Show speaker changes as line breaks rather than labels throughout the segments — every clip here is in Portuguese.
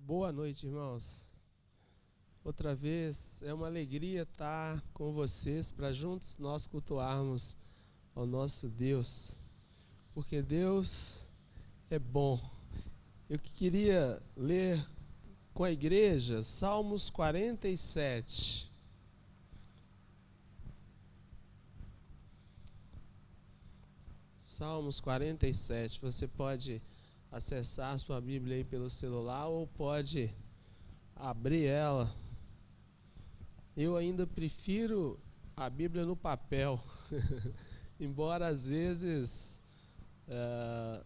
Boa noite, irmãos. Outra vez é uma alegria estar com vocês para juntos nós cultuarmos ao nosso Deus, porque Deus é bom. Eu queria ler com a igreja Salmos 47. Salmos 47. Você pode acessar a sua Bíblia aí pelo celular ou pode abrir ela. Eu ainda prefiro a Bíblia no papel, embora às vezes,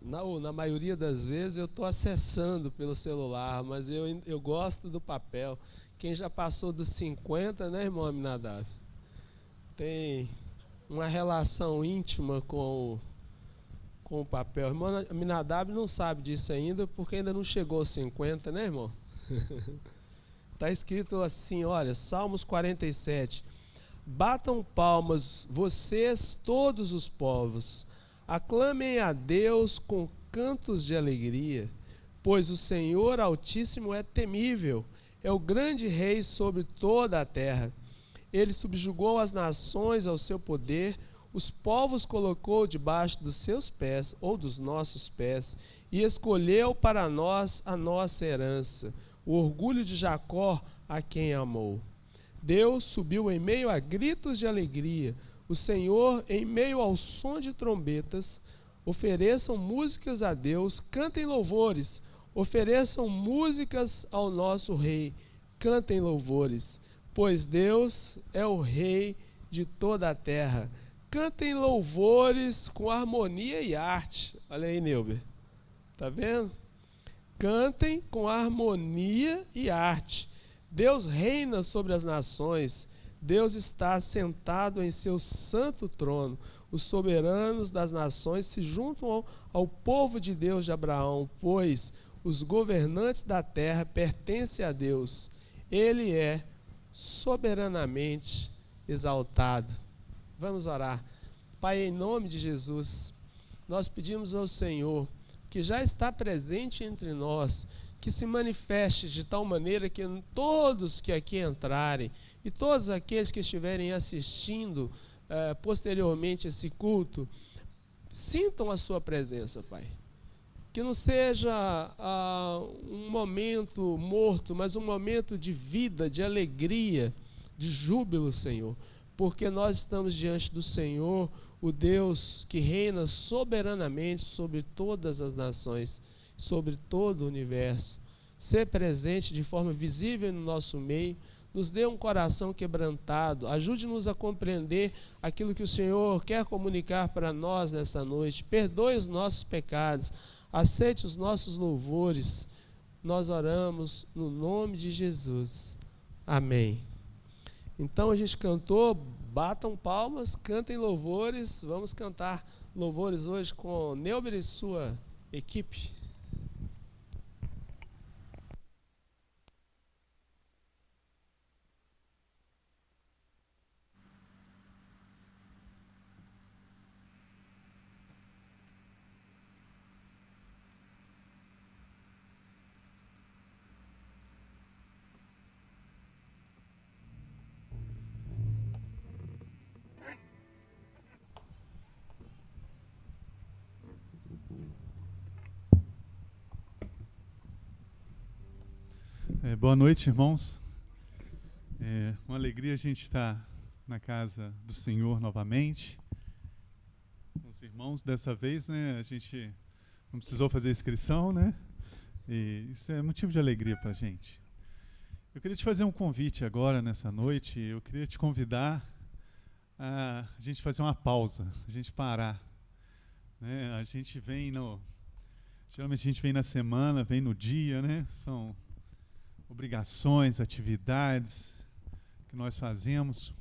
na maioria das vezes eu estou acessando pelo celular, mas eu gosto do papel. Quem já passou dos 50, né, irmão Aminadab? Tem uma relação íntima com o papel. Irmão Aminadab não sabe disso ainda, porque ainda não chegou aos 50, né, irmão? Está escrito assim, olha, Salmos 47. Batam palmas, vocês todos os povos, aclamem a Deus com cantos de alegria, pois o Senhor Altíssimo é temível, é o grande Rei sobre toda a terra. Ele subjugou as nações ao seu poder, os povos colocou debaixo dos seus pés, ou dos nossos pés, e escolheu para nós a nossa herança, o orgulho de Jacó, a quem amou. Deus subiu em meio a gritos de alegria, o Senhor em meio ao som de trombetas. Ofereçam músicas a Deus, cantem louvores, ofereçam músicas ao nosso Rei, cantem louvores, pois Deus é o Rei de toda a terra. Cantem louvores com harmonia e arte. Olha aí, Neuber. Tá vendo? Cantem com harmonia e arte. Deus reina sobre as nações. Deus está sentado em seu santo trono. Os soberanos das nações se juntam ao povo de Deus de Abraão, pois os governantes da terra pertencem a Deus. Ele é soberanamente exaltado. Vamos orar. Pai, em nome de Jesus, nós pedimos ao Senhor, que já está presente entre nós, que se manifeste de tal maneira que todos que aqui entrarem e todos aqueles que estiverem assistindo posteriormente esse culto, sintam a sua presença, Pai. Que não seja um momento morto, mas um momento de vida, de alegria, de júbilo, Senhor, porque nós estamos diante do Senhor, o Deus que reina soberanamente sobre todas as nações, sobre todo o universo. Ser presente de forma visível no nosso meio, nos dê um coração quebrantado, ajude-nos a compreender aquilo que o Senhor quer comunicar para nós nessa noite. Perdoe os nossos pecados, aceite os nossos louvores. Nós oramos no nome de Jesus. Amém. Então a gente cantou, batam palmas, cantem louvores. Vamos cantar louvores hoje com Neuber e sua equipe.
Boa noite, irmãos. Uma alegria a gente estar na casa do Senhor novamente. Com os irmãos, dessa vez, né, a gente não precisou fazer inscrição, né? E isso é motivo de alegria para a gente. Eu queria te fazer um convite agora, nessa noite. Eu queria te convidar a gente fazer uma pausa, a gente parar. Né? A gente vem geralmente a gente vem na semana, vem no dia, né? São obrigações, atividades que nós fazemos.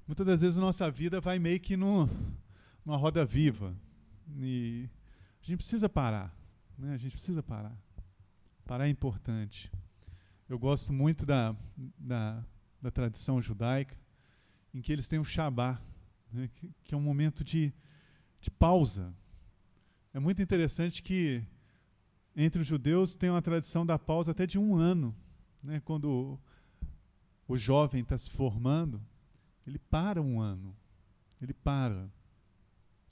Muitas das vezes a nossa vida vai meio que numa roda viva. E a gente precisa parar. Né? A gente precisa parar. Parar é importante. Eu gosto muito da tradição judaica, em que eles têm o Shabá, né? que é um momento de pausa. É muito interessante que Entre os judeus tem uma tradição da pausa até de 1 ano, né? Quando o jovem está se formando, ele para 1 ano. Ele para.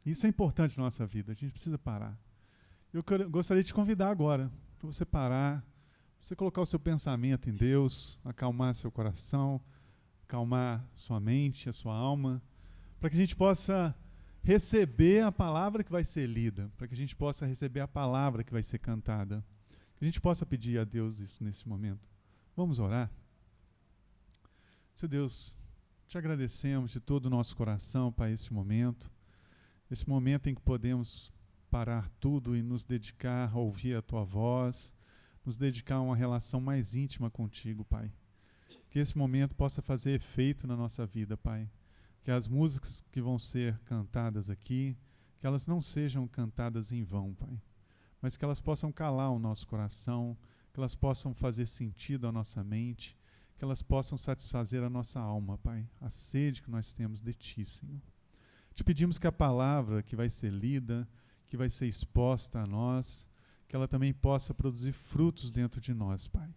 Isso é importante na nossa vida, a gente precisa parar. Eu gostaria de te convidar agora, para você parar, você colocar o seu pensamento em Deus, acalmar seu coração, acalmar sua mente, a sua alma, para que a gente possa receber a palavra que vai ser lida, para que a gente possa receber a palavra que vai ser cantada. Que a gente possa pedir a Deus isso nesse momento. Vamos orar? Seu Deus, te agradecemos de todo o nosso coração para esse momento em que podemos parar tudo e nos dedicar a ouvir a Tua voz, nos dedicar a uma relação mais íntima contigo, Pai. Que esse momento possa fazer efeito na nossa vida, Pai. Que as músicas que vão ser cantadas aqui, que elas não sejam cantadas em vão, Pai, mas que elas possam calar o nosso coração, que elas possam fazer sentido à nossa mente, que elas possam satisfazer a nossa alma, Pai, a sede que nós temos de Ti, Senhor. Te pedimos que a palavra que vai ser lida, que vai ser exposta a nós, que ela também possa produzir frutos dentro de nós, Pai.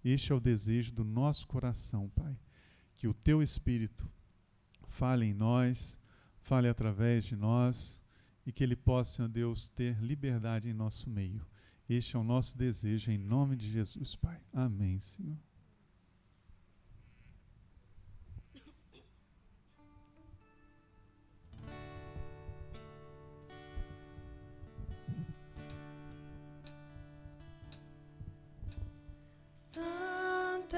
Este é o desejo do nosso coração, Pai, que o Teu Espírito fale em nós, fale através de nós e que Ele possa, Senhor Deus, ter liberdade em nosso meio. Este é o nosso desejo, em nome de Jesus, Pai. Amém, Senhor.
Santo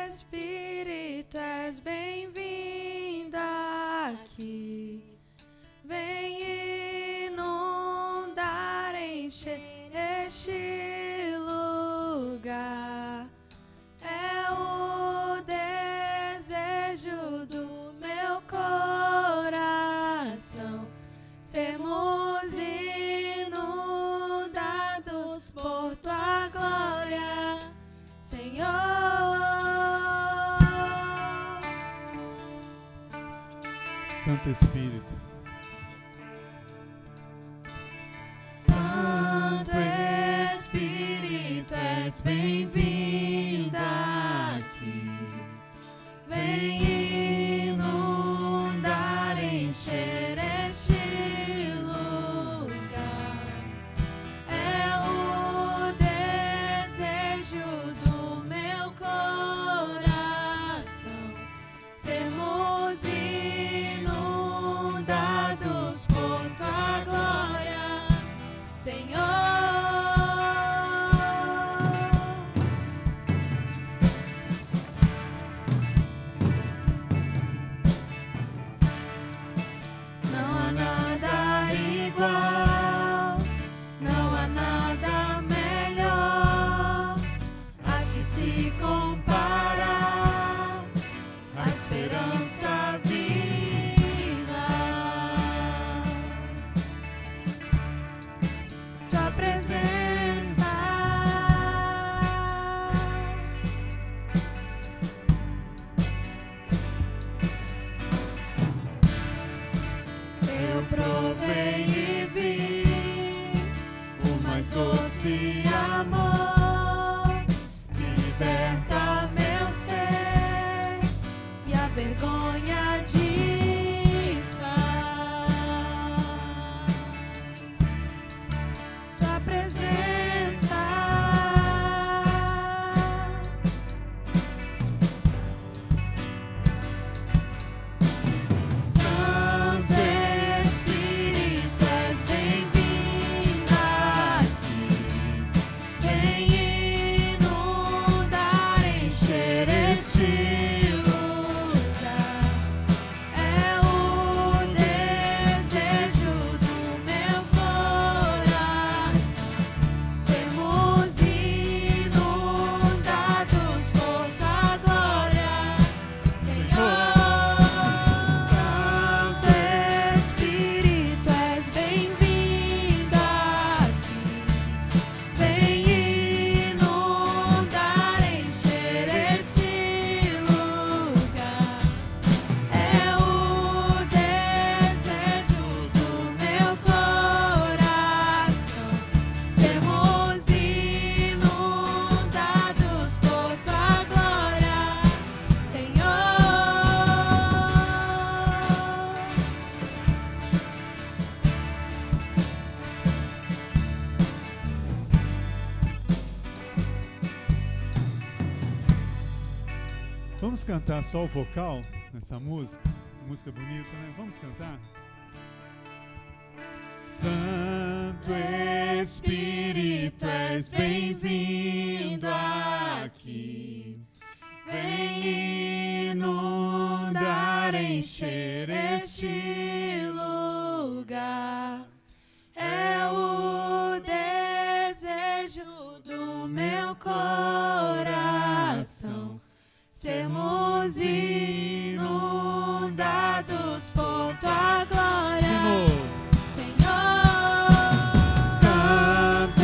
Espírito, és bem-vindo aqui. Vem inundar, encher este lugar. É o desejo do meu coração, sermos inundados por Tua glória, Senhor.
Santo Espírito.
Santo Espírito, és bem-vindo aqui. Vem inundar, encher este lugar. É o desejo do meu coração, sermos inundados por Tua glória, Senhor.
Vamos cantar só o vocal nessa música? Música bonita, né? Vamos cantar? Santo Espírito, és bem-vindo aqui. Vem inundar, encher este lugar.
É o desejo do meu coração. Sermos inundados por tua glória.
De novo.
Santo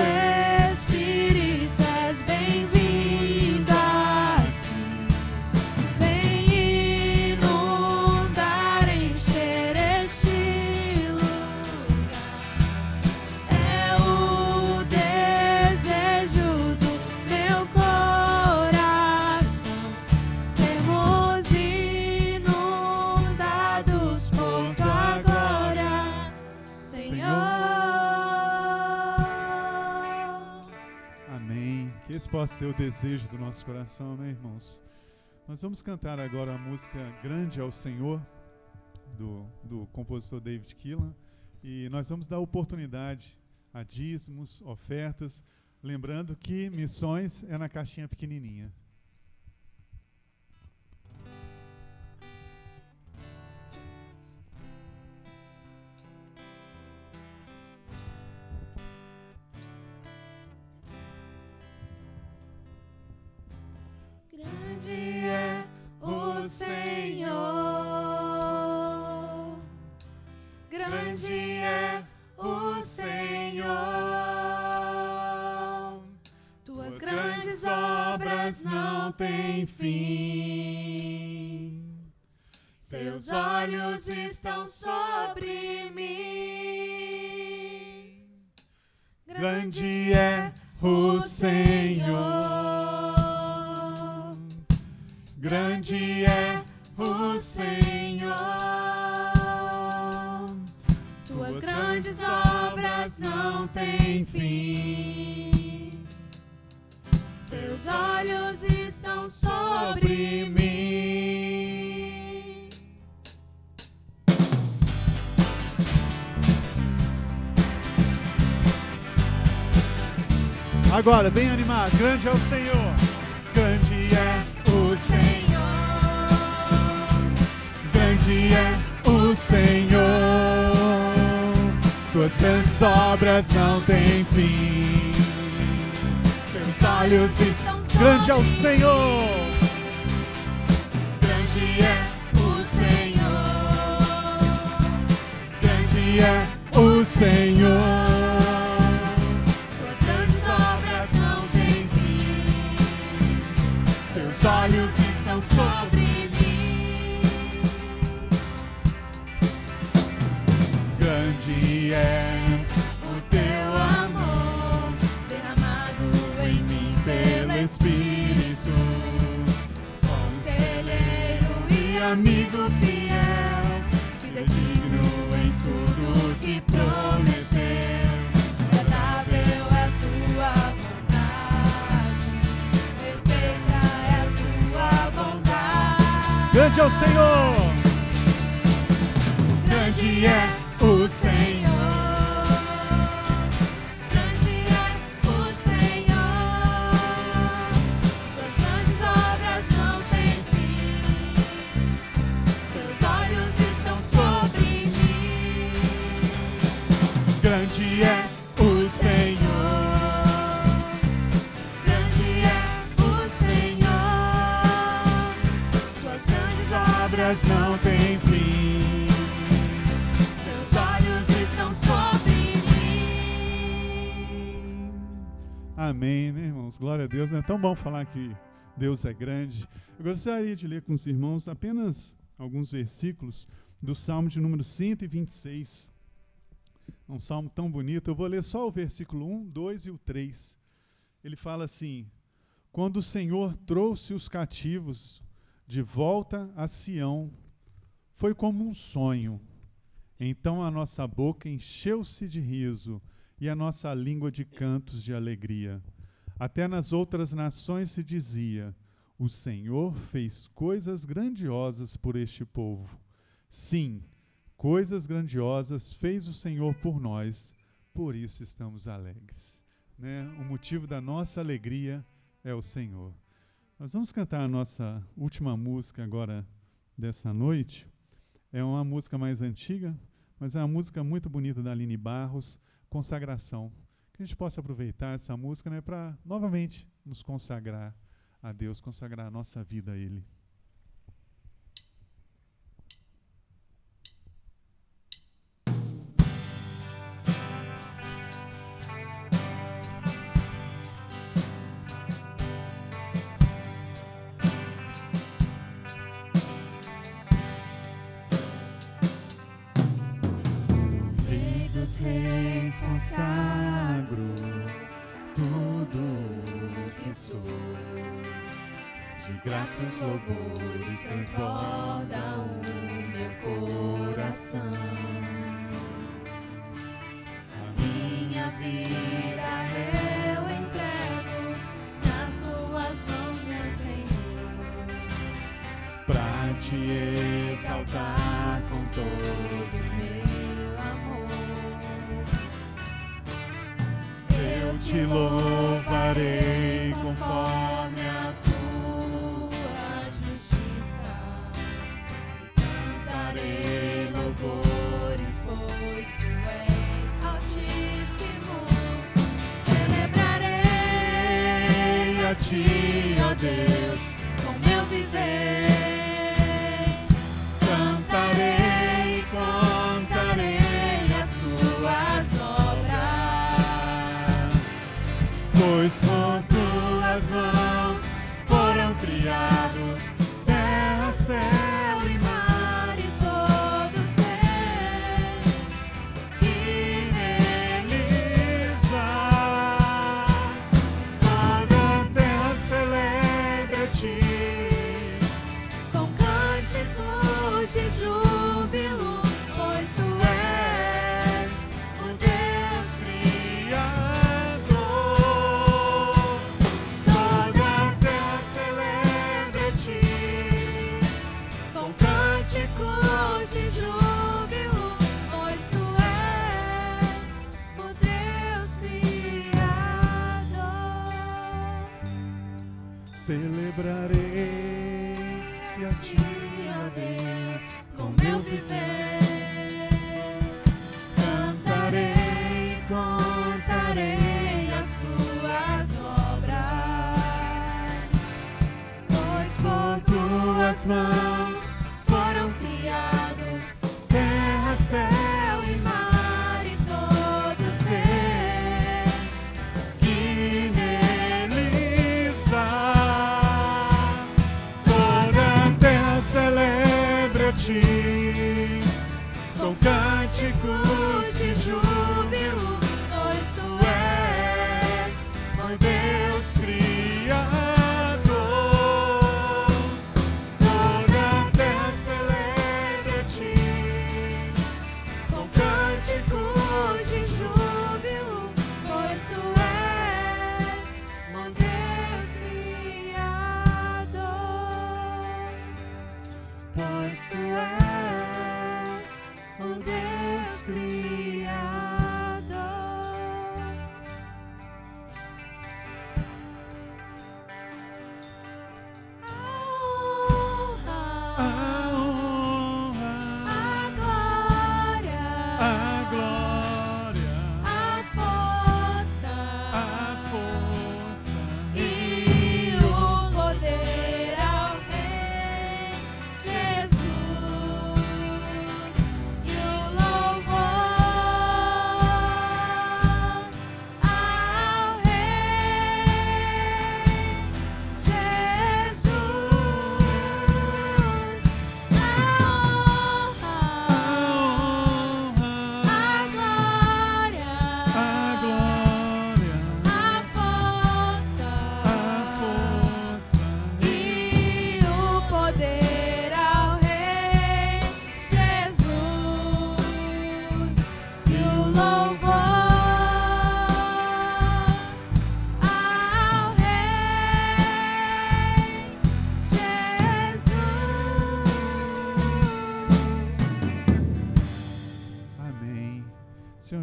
Espírito, és bem-vindo aqui. Vem inundar, encher este lugar. É o desejo do meu coração. Sermos inundados por tua glória, Senhor.
Amém. Que esse possa ser o desejo do nosso coração, né, irmãos? Nós vamos cantar agora a música Grande ao Senhor, do compositor David Keelan. E nós vamos dar oportunidade a dízimos, ofertas. Lembrando que missões é na caixinha pequenininha.
Grande é o Senhor, grande é o Senhor. Tuas grandes obras não têm fim. Seus olhos estão sobre mim.
Grande é o Senhor. Grande é o Senhor.
Tuas grandes obras não têm fim. Seus olhos estão sobre mim.
Agora, bem animado. Grande é o Senhor. Grande é o Senhor. Grande é o Senhor. Tuas grandes obras não têm fim. Seus olhos estão sobre mim. Grande é o Senhor.
Grande é o Senhor.
Grande é o Senhor.
Suas grandes obras não têm fim.
Seus olhos estão sobre mim. Grande é
O seu amor derramado em mim
pelo Espírito,
conselheiro e
amigo fiel,
fidedigno em tudo que prometeu. Agradável é tua vontade, perfeita é tua vontade.
grande é o Senhor.
Grande é
o Senhor.
Grande é o Senhor. Suas grandes obras não têm fim. Seus olhos estão sobre mim.
Grande é o Senhor.
Grande é o Senhor. Suas grandes
Obras não têm fim.
Seus olhos estão sobre mim.
Amém, né, irmãos? Glória a Deus. É tão bom falar que Deus é grande. Eu gostaria de ler com os irmãos apenas alguns versículos do Salmo de número 126. É um salmo tão bonito. Eu vou ler só o versículo 1, 2 e o 3. Ele fala assim: quando o Senhor trouxe os cativos de volta a Sião, foi como um sonho. Então a nossa boca encheu-se de riso e a nossa língua de cantos de alegria. Até nas outras nações se dizia: O Senhor fez coisas grandiosas por este povo. Sim, coisas grandiosas fez o Senhor por nós, por isso estamos alegres. Né? O motivo da nossa alegria é o Senhor. Nós vamos cantar a nossa última música agora dessa noite. É uma música mais antiga, mas é uma música muito bonita da Aline Barros, Consagração. Que a gente possa aproveitar essa música, né, para novamente nos consagrar a Deus, consagrar a nossa vida a Ele.
Rei dos reis, consagro tudo o que sou. De gratos louvores transborda o meu coração. A minha vida eu entrego nas tuas mãos, meu Senhor,
Pra te
exaltar com todo o meu amor. Eu
te louvarei
conforme a tua justiça. Cantarei louvores, pois tu és altíssimo. Celebrarei a ti, ó Deus, com meu viver. Cantarei e contarei as tuas obras,
pois
por tuas mãos foram criados terra, céu e mar e todo ser que neles há.
toda a terra celebra a ti.
Com cânticos de júbilo, pois tu és o Deus
Criador,
toda a terra celebra a ti. Com cânticos de júbilo, pois tu és o Deus Criador.
celebrarei a ti,
Ó Deus, com meu viver. Cantarei e contarei as tuas obras, pois por tuas mãos foram criados terra, céu e mar e todo ser que
neles há. Toda a terra celebra a ti, com cânticos de
júbilo, pois tu és, ó
Deus Criador. Toda a terra celebra a ti,
com cânticos de júbilo, pois tu és, ó Deus Criador, pois tu és.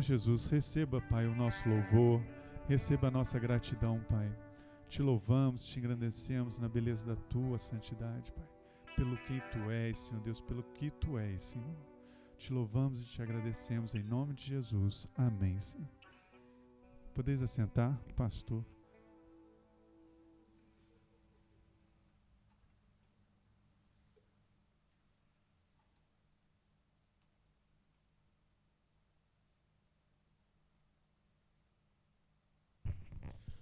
Jesus, receba, Pai, o nosso louvor, receba a nossa gratidão, Pai. Te louvamos, te engrandecemos na beleza da Tua santidade, Pai. Pelo que Tu és, Senhor Deus, pelo que Tu és, Senhor. Te louvamos e te agradecemos em nome de Jesus. Amém, Senhor. Podeis assentar, pastor.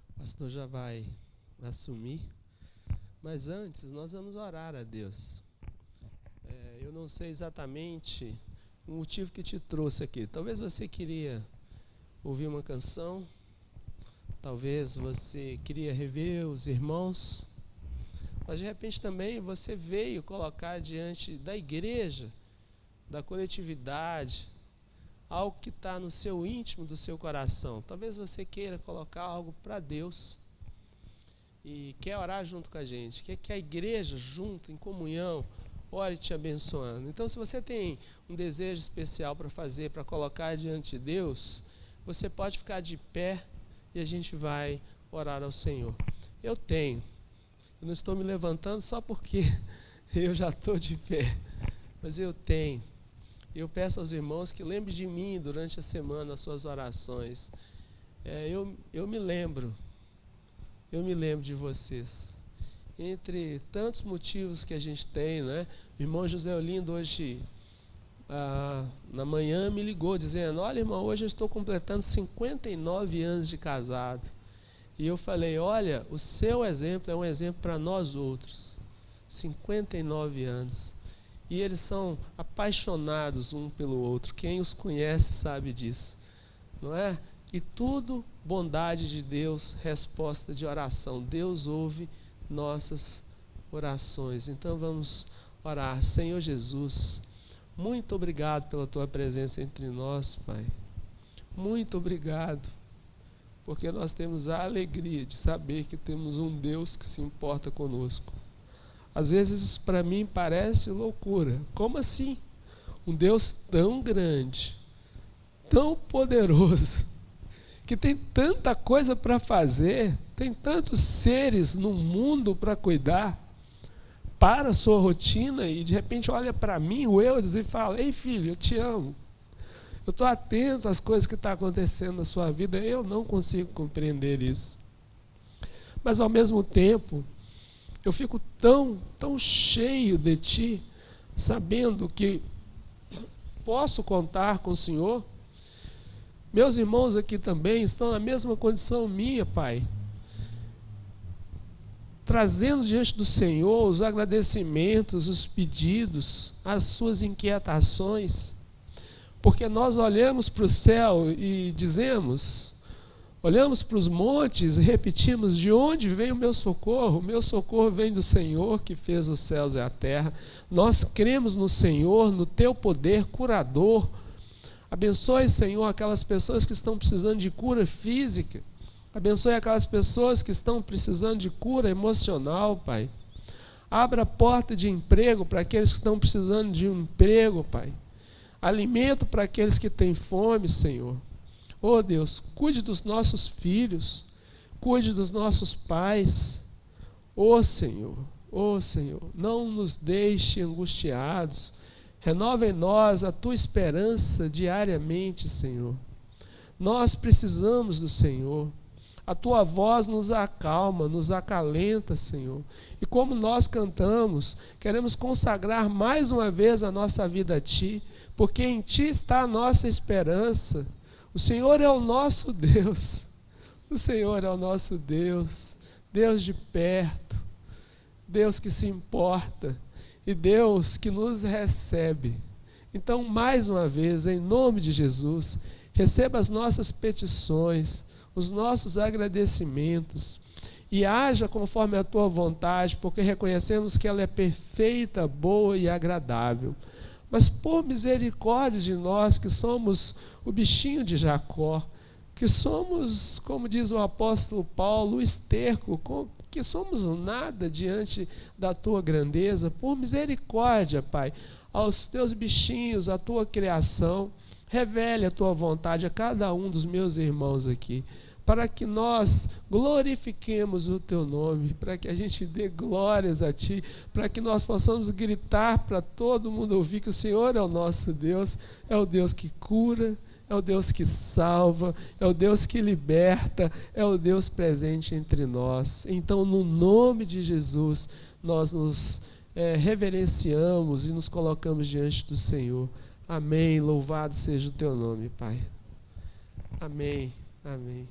O pastor já vai assumir, mas antes nós vamos orar a Deus. Eu não sei exatamente o motivo que te trouxe aqui. Talvez você queria ouvir uma canção, talvez você queria rever os irmãos, mas de repente também você veio colocar diante da igreja, da coletividade, algo que está no seu íntimo do seu coração. Talvez você queira colocar algo para Deus e quer orar junto com a gente, quer que a igreja junto, em comunhão, ore te abençoando. Então, se você tem um desejo especial para fazer, para colocar diante de Deus, você pode ficar de pé e a gente vai orar ao Senhor. Eu não estou me levantando só porque eu já estou de pé, mas eu tenho. Eu peço aos irmãos que lembrem de mim durante a semana, as suas orações. Eu me lembro de vocês. Entre tantos motivos que a gente tem, né? O irmão José Olindo hoje, na manhã, me ligou dizendo: olha, irmão, hoje eu estou completando 59 anos de casado. E eu falei: olha, o seu exemplo é um exemplo para nós outros. 59 anos. E eles são apaixonados um pelo outro. Quem os conhece sabe disso, não é? E tudo bondade de Deus, resposta de oração. Deus ouve nossas orações. Então vamos orar. Senhor Jesus, muito obrigado pela Tua presença entre nós, Pai. Muito obrigado, porque nós temos a alegria de saber que temos um Deus que se importa conosco. Às vezes isso para mim parece loucura. Como assim? Um Deus tão grande, tão poderoso, que tem tanta coisa para fazer, tem tantos seres no mundo para cuidar, para a sua rotina e de repente olha para mim, o Eudes, e fala: ei filho, eu te amo. Eu estou atento às coisas que estão acontecendo na sua vida. Eu não consigo compreender isso. Mas ao mesmo tempo, eu fico tão cheio de Ti, sabendo que posso contar com o Senhor. Meus irmãos aqui também estão na mesma condição minha, Pai. Trazendo diante do Senhor os agradecimentos, os pedidos, as suas inquietações. Porque nós olhamos para o céu e dizemos... Olhamos para os montes e repetimos: de onde vem o meu socorro? O meu socorro vem do Senhor que fez os céus e a terra. Nós cremos no Senhor, no Teu poder curador. Abençoe, Senhor, aquelas pessoas que estão precisando de cura física. Abençoe aquelas pessoas que estão precisando de cura emocional, Pai. Abra a porta de emprego para aqueles que estão precisando de um emprego, Pai. Alimento para aqueles que têm fome, Senhor. Oh Deus, cuide dos nossos filhos, cuide dos nossos pais. Oh Senhor, não nos deixe angustiados. Renova em nós a Tua esperança diariamente, Senhor. Nós precisamos do Senhor. A Tua voz nos acalma, nos acalenta, Senhor. E como nós cantamos, queremos consagrar mais uma vez a nossa vida a Ti, porque em Ti está a nossa esperança. O Senhor é o nosso Deus, o Senhor é o nosso Deus, Deus de perto, Deus que se importa e Deus que nos recebe. Então, mais uma vez, em nome de Jesus, receba as nossas petições, os nossos agradecimentos e haja conforme a Tua vontade, porque reconhecemos que ela é perfeita, boa e agradável. Mas por misericórdia de nós, que somos o bichinho de Jacó, que somos, como diz o apóstolo Paulo, o esterco, que somos nada diante da Tua grandeza, por misericórdia, Pai, aos Teus bichinhos, à Tua criação, Revele a tua vontade a cada um dos meus irmãos aqui, para que nós glorifiquemos o teu nome, para que a gente dê glórias a ti, para que nós possamos gritar para todo mundo ouvir que o Senhor é o nosso Deus, é o Deus que cura, é o Deus que salva, é o Deus que liberta, é o Deus presente entre nós. Então, no nome de Jesus, nós nos reverenciamos e nos colocamos diante do Senhor. Amém. Louvado seja o teu nome, Pai. Amém. Amém.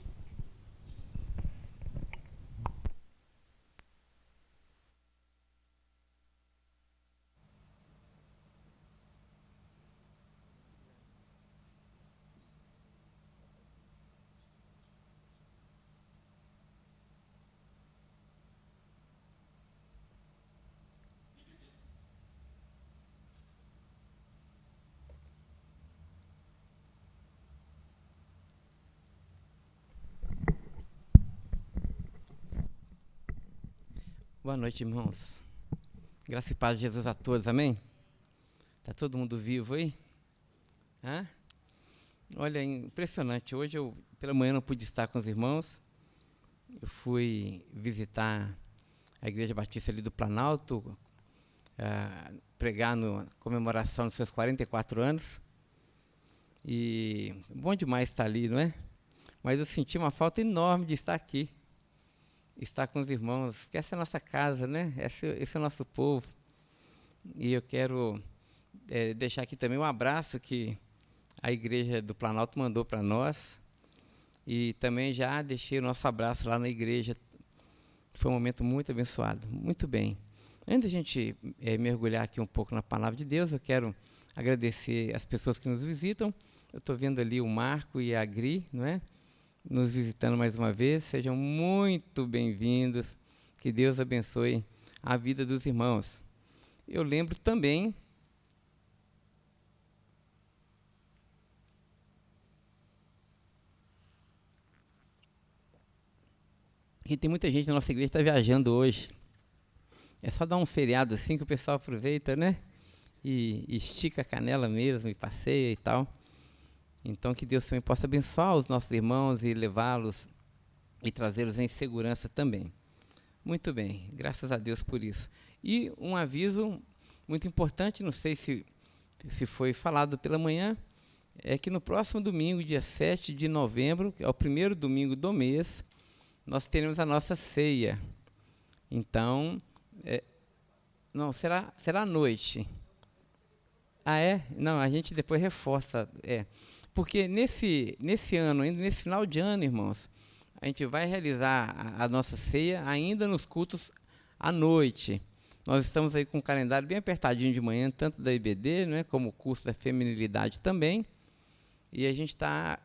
Boa noite, irmãos. Graça e paz de Jesus a todos, amém? Está todo mundo vivo aí? Hã? Olha, impressionante. Hoje, pela manhã, não pude estar com os irmãos. Eu fui visitar a Igreja Batista ali do Planalto, pregar na comemoração dos seus 44 anos. E bom demais estar ali, não é? Mas eu senti uma falta enorme de estar aqui. Estar com os irmãos, que essa é a nossa casa, né? Esse é o nosso povo. E eu quero deixar aqui também um abraço que a Igreja do Planalto mandou para nós. E também já deixei o nosso abraço lá na igreja. Foi um momento muito abençoado. Muito bem. Antes de a gente mergulhar aqui um pouco na Palavra de Deus, eu quero agradecer as pessoas que nos visitam. Eu estou vendo ali o Marco e a Gri, não é? Nos visitando mais uma vez. Sejam muito bem-vindos. Que Deus abençoe a vida dos irmãos. Eu lembro também que tem muita gente na nossa igreja que está viajando hoje. É só dar um feriado assim que o pessoal aproveita, né? E estica a canela mesmo, e passeia e tal. Então, que Deus também possa abençoar os nossos irmãos e levá-los e trazê-los em segurança também. Muito bem, graças a Deus por isso. E um aviso muito importante, não sei se foi falado pela manhã, é que no próximo domingo, dia 7 de novembro, que é o primeiro domingo do mês, nós teremos a nossa ceia. Então, não, será à noite. Ah, é? Não, a gente depois reforça. Porque nesse ano, ainda nesse final de ano, irmãos, a gente vai realizar a nossa ceia ainda nos cultos à noite. Nós estamos aí com um calendário bem apertadinho de manhã, tanto da IBD, né, como o curso da feminilidade também. E a gente está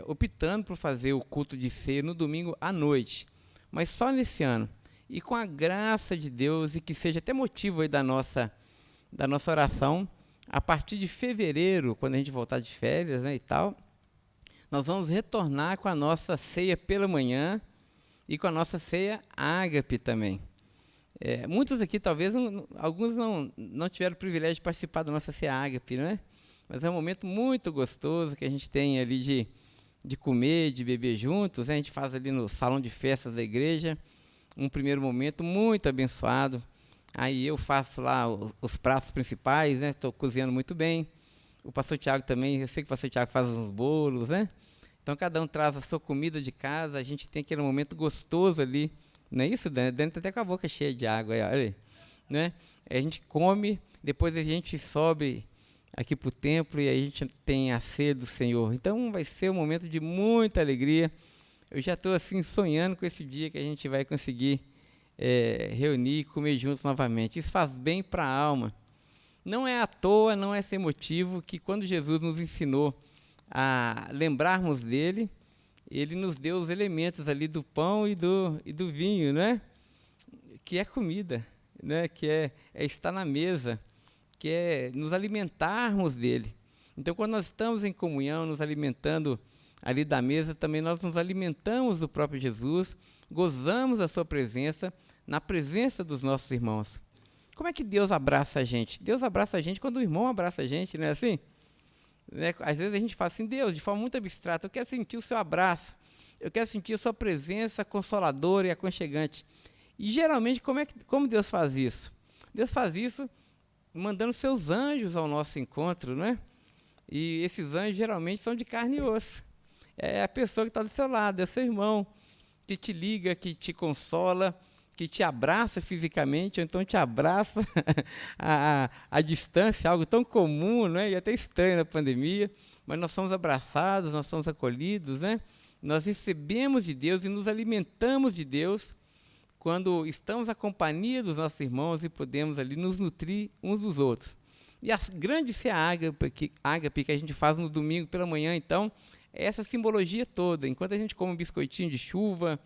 optando por fazer o culto de ceia no domingo à noite. Mas só nesse ano. E com a graça de Deus, e que seja até motivo aí da nossa oração, a partir de fevereiro, quando a gente voltar de férias, né, e tal, nós vamos retornar com a nossa ceia pela manhã e com a nossa ceia ágape também. Muitos aqui, talvez, alguns não tiveram o privilégio de participar da nossa ceia ágape, né? Mas é um momento muito gostoso que a gente tem ali de comer, de beber juntos, né? A gente faz ali no salão de festas da igreja, um primeiro momento muito abençoado. Aí eu faço lá os pratos principais, né? Estou cozinhando muito bem. O pastor Tiago também, eu sei que o pastor Tiago faz uns bolos, né? Então cada um traz a sua comida de casa, a gente tem aquele momento gostoso ali. Não é isso, Dani? Dani está até com a boca cheia de água aí, olha aí, né? A gente come, depois a gente sobe aqui para o templo e a gente tem a ceia do Senhor. Então vai ser um momento de muita alegria. Eu já estou assim sonhando com esse dia que a gente vai conseguir reunir e comer juntos novamente. Isso faz bem para a alma. Não é à toa, não é sem motivo que quando Jesus nos ensinou a lembrarmos dele, ele nos deu os elementos ali do pão e do vinho, né? Que é comida, né? Que é estar na mesa, que é nos alimentarmos dele. Então, quando nós estamos em comunhão, nos alimentando ali da mesa, também nós nos alimentamos do próprio Jesus, gozamos da sua presença, na presença dos nossos irmãos. Como é que Deus abraça a gente? Deus abraça a gente quando o irmão abraça a gente, não é assim? né? Às vezes a gente fala assim, Deus, de forma muito abstrata, eu quero sentir o seu abraço, eu quero sentir a sua presença consoladora e aconchegante. E geralmente, como Deus faz isso? Deus faz isso mandando seus anjos ao nosso encontro, né? E esses anjos geralmente são de carne e osso. É a pessoa que está do seu lado, é o seu irmão, que te liga, que te consola, que te abraça fisicamente, ou então te abraça à distância, algo tão comum, né? E até estranho na pandemia, mas nós somos abraçados, nós somos acolhidos, né? Nós recebemos de Deus e nos alimentamos de Deus quando estamos à companhia dos nossos irmãos e podemos ali nos nutrir uns dos outros. E a grande ceia ágape que a gente faz no domingo pela manhã, então, é essa simbologia toda. Enquanto a gente come um biscoitinho de chuva,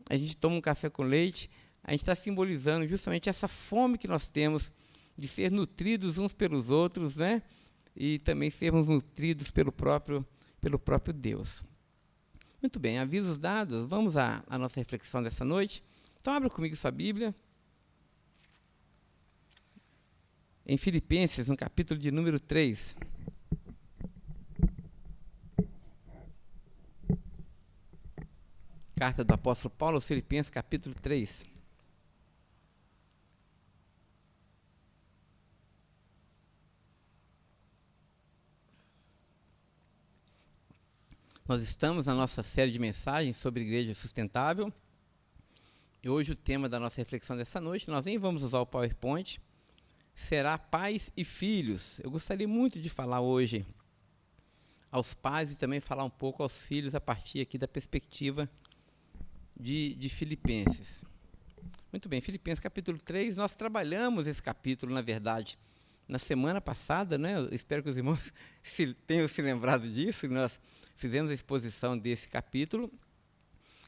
a gente toma um café com leite, a gente está simbolizando justamente essa fome que nós temos de ser nutridos uns pelos outros, né? E também sermos nutridos pelo próprio Deus. Muito bem, avisos dados, vamos à nossa reflexão dessa noite. Então, abra comigo sua Bíblia. Em Filipenses, no capítulo de número 3. Carta do apóstolo Paulo aos Filipenses, capítulo 3. Nós estamos na nossa série de mensagens sobre igreja sustentável. E hoje o tema da nossa reflexão dessa noite, nós nem vamos usar o PowerPoint, será pais e filhos. Eu gostaria muito de falar hoje aos pais e também falar um pouco aos filhos a partir aqui da perspectiva de Filipenses. Muito bem, Filipenses capítulo 3, nós trabalhamos esse capítulo, na verdade, na semana passada, né? Eu espero que os irmãos tenham se lembrado disso, nós fizemos a exposição desse capítulo,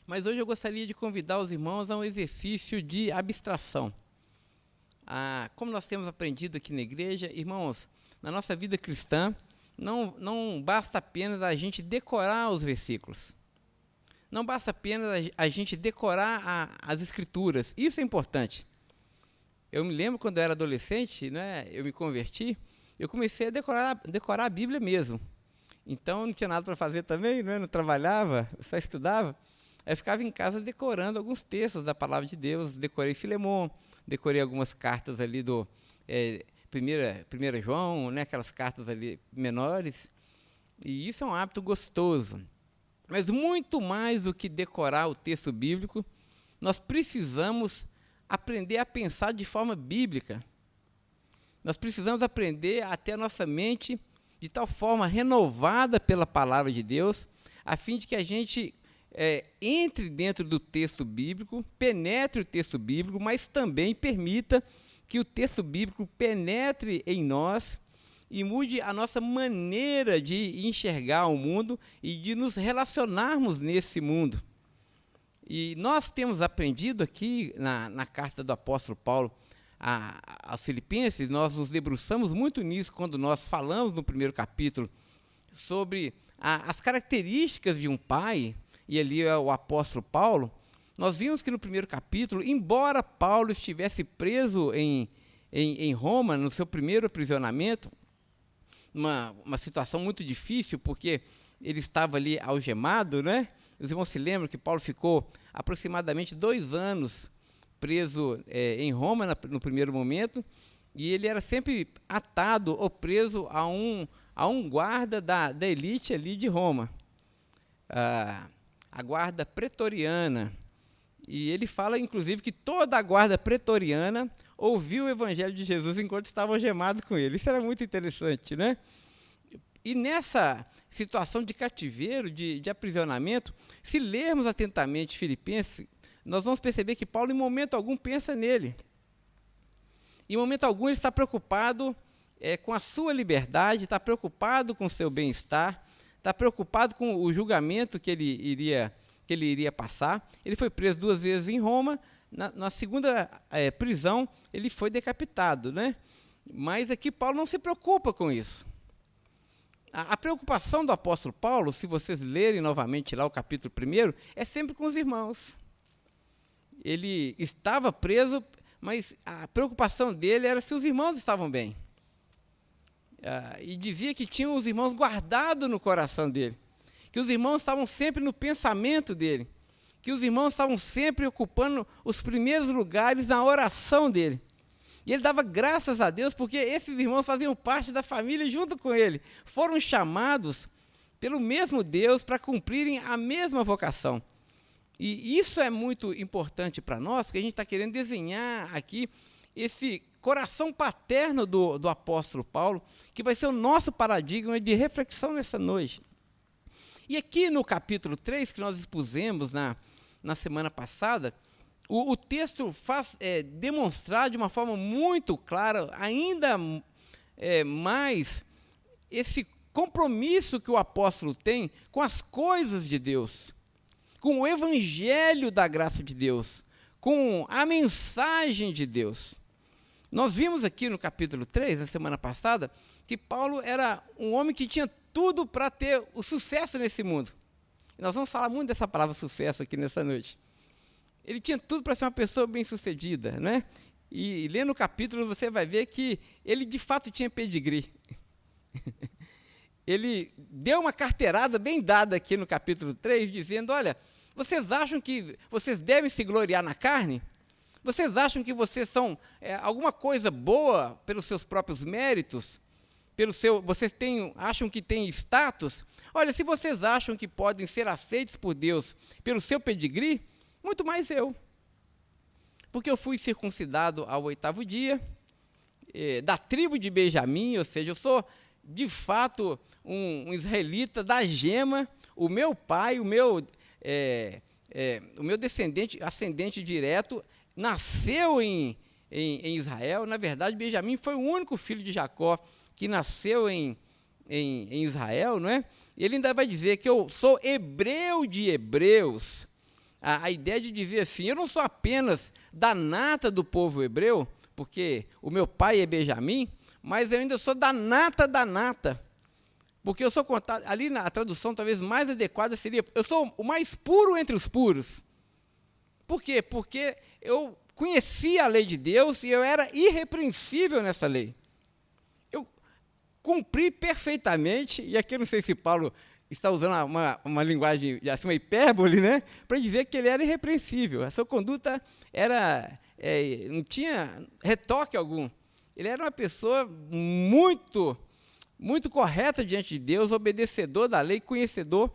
mas hoje eu gostaria de convidar os irmãos a um exercício de abstração. Como nós temos aprendido aqui na igreja, irmãos, na nossa vida cristã, não basta apenas a gente decorar os versículos. Não basta apenas a gente decorar as escrituras. Isso é importante. Eu me lembro quando eu era adolescente, né, eu me converti, eu comecei a decorar a Bíblia mesmo. Então, não tinha nada para fazer também, né, não trabalhava, só estudava. Aí eu ficava em casa decorando alguns textos da Palavra de Deus. Decorei Filemon, decorei algumas cartas ali do 1 João, né, aquelas cartas ali menores. E isso é um hábito gostoso. Mas muito mais do que decorar o texto bíblico, nós precisamos aprender a pensar de forma bíblica. Nós precisamos aprender a ter a nossa mente de tal forma renovada pela palavra de Deus, a fim de que a gente entre dentro do texto bíblico, penetre o texto bíblico, mas também permita que o texto bíblico penetre em nós e mude a nossa maneira de enxergar o mundo e de nos relacionarmos nesse mundo. E nós temos aprendido aqui na carta do apóstolo Paulo aos Filipenses, nós nos debruçamos muito nisso quando nós falamos no primeiro capítulo sobre as características de um pai, e ali é o apóstolo Paulo. Nós vimos que no primeiro capítulo, embora Paulo estivesse preso em Roma, no seu primeiro aprisionamento, uma situação muito difícil, porque ele estava ali algemado, né? Os irmãos se lembram que Paulo ficou aproximadamente 2 anos preso em Roma no primeiro momento, e ele era sempre atado ou preso a um guarda da elite ali de Roma, a guarda pretoriana. E ele fala, inclusive, que toda a guarda pretoriana ouviu o evangelho de Jesus enquanto estava algemado com ele. Isso era muito interessante, né? E nessa situação de cativeiro, de aprisionamento, se lermos atentamente Filipenses, nós vamos perceber que Paulo, em momento algum, pensa nele. Em momento algum, ele está preocupado com a sua liberdade, está preocupado com o seu bem-estar, está preocupado com o julgamento que ele iria passar. Ele foi preso 2 vezes em Roma. Na segunda prisão, ele foi decapitado, né? Mas aqui Paulo não se preocupa com isso. A preocupação do apóstolo Paulo, se vocês lerem novamente lá o capítulo 1, é sempre com os irmãos. Ele estava preso, mas a preocupação dele era se os irmãos estavam bem. e dizia que tinha os irmãos guardados no coração dele, que os irmãos estavam sempre no pensamento dele, que os irmãos estavam sempre ocupando os primeiros lugares na oração dele. E ele dava graças a Deus porque esses irmãos faziam parte da família junto com ele, foram chamados pelo mesmo Deus para cumprirem a mesma vocação. E isso é muito importante para nós, porque a gente está querendo desenhar aqui esse coração paterno do apóstolo Paulo, que vai ser o nosso paradigma de reflexão nessa noite. E aqui no capítulo 3, que nós expusemos na semana passada, o texto faz demonstrar de uma forma muito clara, ainda mais, esse compromisso que o apóstolo tem com as coisas de Deus, com o evangelho da graça de Deus, com a mensagem de Deus. Nós vimos aqui no capítulo 3, na semana passada, que Paulo era um homem que tinha tudo para ter o sucesso nesse mundo. E nós vamos falar muito dessa palavra sucesso aqui nessa noite. Ele tinha tudo para ser uma pessoa bem-sucedida, né? E lendo o capítulo você vai ver que ele de fato tinha pedigree. Ele deu uma carteirada bem dada aqui no capítulo 3, dizendo, olha, vocês acham que vocês devem se gloriar na carne? Vocês acham que vocês são alguma coisa boa pelos seus próprios méritos? Vocês acham que têm status? Olha, se vocês acham que podem ser aceitos por Deus pelo seu pedigree, muito mais eu. Porque eu fui circuncidado ao 8º dia, da tribo de Benjamim, ou seja, eu sou, de fato, um israelita da gema. O meu pai, o meu descendente, ascendente direto, nasceu em Israel. Na verdade, Benjamim foi o único filho de Jacó que nasceu em Israel, não é? Ele ainda vai dizer que eu sou hebreu de hebreus. A ideia de dizer assim, eu não sou apenas da nata do povo hebreu, porque o meu pai é Benjamim, mas eu ainda sou da nata, porque eu sou contado, ali na tradução talvez mais adequada seria, eu sou o mais puro entre os puros. Por quê? Porque eu conhecia a lei de Deus e eu era irrepreensível nessa lei. Eu cumpri perfeitamente, e aqui eu não sei se Paulo está usando uma linguagem, assim, uma hipérbole, né, para dizer que ele era irrepreensível. A sua conduta não tinha retoque algum. Ele era uma pessoa muito, muito correta diante de Deus, obedecedor da lei, conhecedor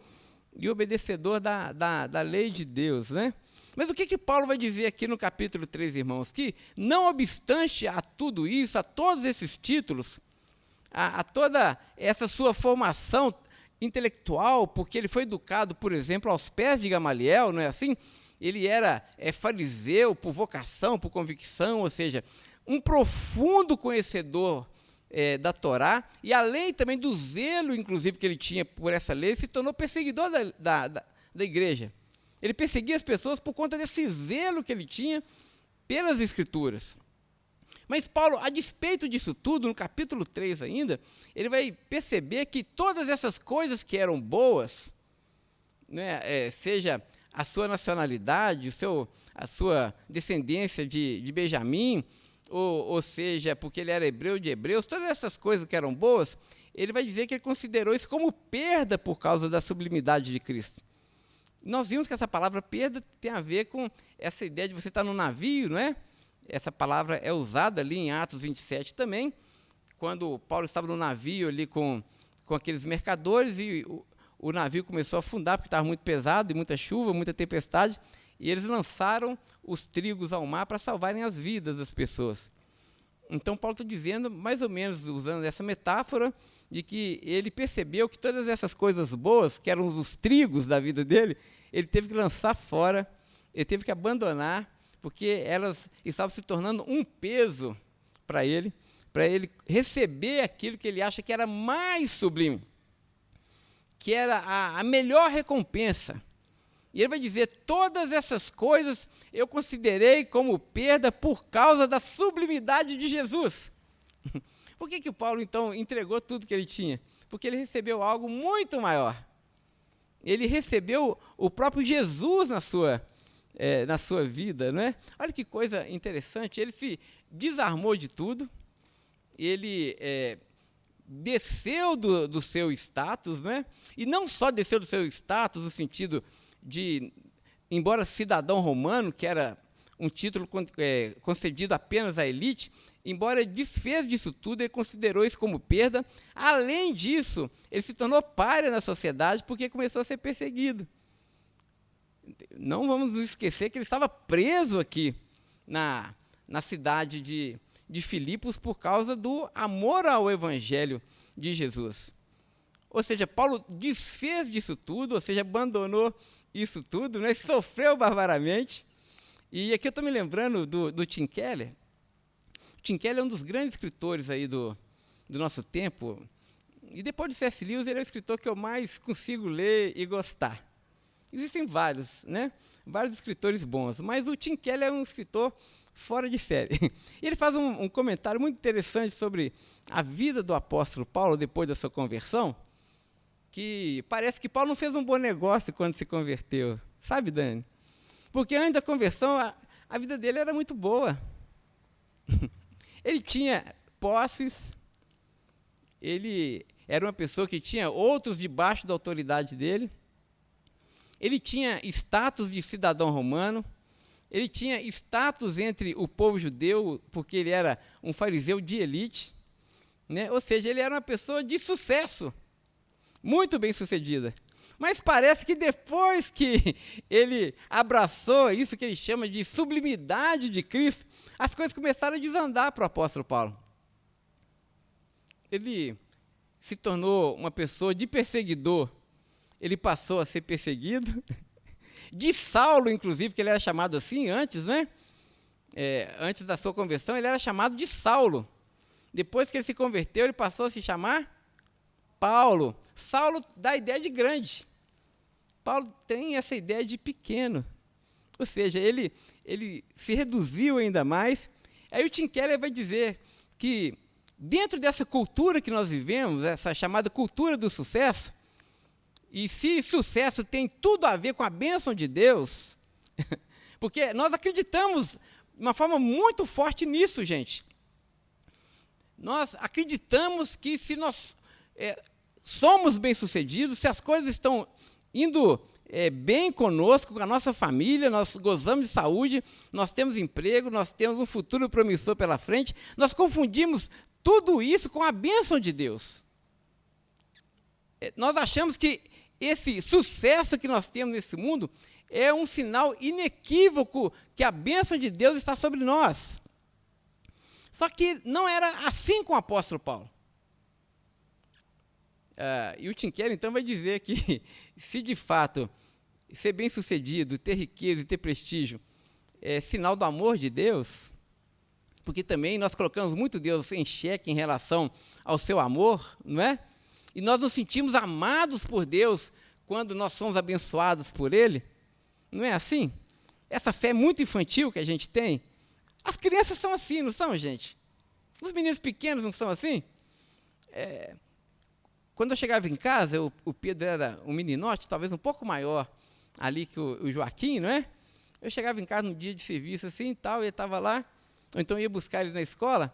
e obedecedor da lei de Deus, né? Mas o que Paulo vai dizer aqui no capítulo 3, irmãos? Que, não obstante a tudo isso, a todos esses títulos, a toda essa sua formação intelectual, porque ele foi educado, por exemplo, aos pés de Gamaliel, não é assim? Ele era fariseu por vocação, por convicção, ou seja, um profundo conhecedor da Torá, e além também do zelo, inclusive, que ele tinha por essa lei, se tornou perseguidor da igreja. Ele perseguia as pessoas por conta desse zelo que ele tinha pelas Escrituras. Mas Paulo, a despeito disso tudo, no capítulo 3 ainda, ele vai perceber que todas essas coisas que eram boas, né, seja a sua nacionalidade, a sua descendência de Benjamim, ou seja, porque ele era hebreu de hebreus, todas essas coisas que eram boas, ele vai dizer que ele considerou isso como perda por causa da sublimidade de Cristo. Nós vimos que essa palavra perda tem a ver com essa ideia de você estar no navio, não é? Essa palavra é usada ali em Atos 27 também, quando Paulo estava no navio ali com aqueles mercadores e o navio começou a afundar porque estava muito pesado, e muita chuva, muita tempestade, e eles lançaram os trigos ao mar para salvarem as vidas das pessoas. Então Paulo está dizendo, mais ou menos usando essa metáfora, de que ele percebeu que todas essas coisas boas, que eram os trigos da vida dele, ele teve que lançar fora, ele teve que abandonar, porque elas estavam se tornando um peso para ele receber aquilo que ele acha que era mais sublime, que era a melhor recompensa. E ele vai dizer, todas essas coisas eu considerei como perda por causa da sublimidade de Jesus. Por que o Paulo, então, entregou tudo que ele tinha? Porque ele recebeu algo muito maior. Ele recebeu o próprio Jesus na sua vida, não é? Olha que coisa interessante, ele se desarmou de tudo, ele desceu do seu status, né? E não só desceu do seu status no sentido de, embora cidadão romano, que era um título concedido apenas à elite, embora ele desfez disso tudo, ele considerou isso como perda. Além disso, ele se tornou pária na sociedade porque começou a ser perseguido. Não vamos nos esquecer que ele estava preso aqui na cidade de Filipos por causa do amor ao evangelho de Jesus. Ou seja, Paulo desfez disso tudo, ou seja, abandonou isso tudo, né? Sofreu barbaramente. E aqui eu estou me lembrando do Tim Keller. Tim Keller é um dos grandes escritores aí do nosso tempo. E depois de C.S. Lewis, ele é o escritor que eu mais consigo ler e gostar. Existem vários, né? Vários escritores bons, mas o Tim Keller é um escritor fora de série. Ele faz um comentário muito interessante sobre a vida do apóstolo Paulo depois da sua conversão, que parece que Paulo não fez um bom negócio quando se converteu. Sabe, Dani? Porque antes da conversão, a vida dele era muito boa. Ele tinha posses, ele era uma pessoa que tinha outros debaixo da autoridade dele, ele tinha status de cidadão romano, ele tinha status entre o povo judeu, porque ele era um fariseu de elite, né? Ou seja, ele era uma pessoa de sucesso, muito bem sucedida. Mas parece que depois que ele abraçou isso que ele chama de sublimidade de Cristo, as coisas começaram a desandar para o apóstolo Paulo. Ele se tornou uma pessoa de perseguidor, ele passou a ser perseguido, de Saulo, inclusive, que ele era chamado assim antes, né? Antes da sua conversão, ele era chamado de Saulo. Depois que ele se converteu, ele passou a se chamar Paulo. Saulo dá a ideia de grande. Paulo tem essa ideia de pequeno. Ou seja, ele se reduziu ainda mais. Aí o Tim Keller vai dizer que dentro dessa cultura que nós vivemos, essa chamada cultura do sucesso, e se sucesso tem tudo a ver com a bênção de Deus, porque nós acreditamos de uma forma muito forte nisso, gente. Nós acreditamos que se nós somos bem-sucedidos, se as coisas estão indo bem conosco, com a nossa família, nós gozamos de saúde, nós temos emprego, nós temos um futuro promissor pela frente, nós confundimos tudo isso com a bênção de Deus. Nós achamos que esse sucesso que nós temos nesse mundo é um sinal inequívoco que a bênção de Deus está sobre nós. Só que não era assim com o apóstolo Paulo. E o Tim Keller, então, vai dizer que se de fato ser bem-sucedido, ter riqueza e ter prestígio é sinal do amor de Deus, porque também nós colocamos muito Deus em xeque em relação ao seu amor, não é? E nós nos sentimos amados por Deus quando nós somos abençoados por Ele. Não é assim? Essa fé muito infantil que a gente tem. As crianças são assim, não são, gente? Os meninos pequenos não são assim? Quando eu chegava em casa, o Pedro era um meninote, talvez um pouco maior ali que o Joaquim, não é? Eu chegava em casa num dia de serviço assim e tal, ele estava lá, ou então eu ia buscar ele na escola.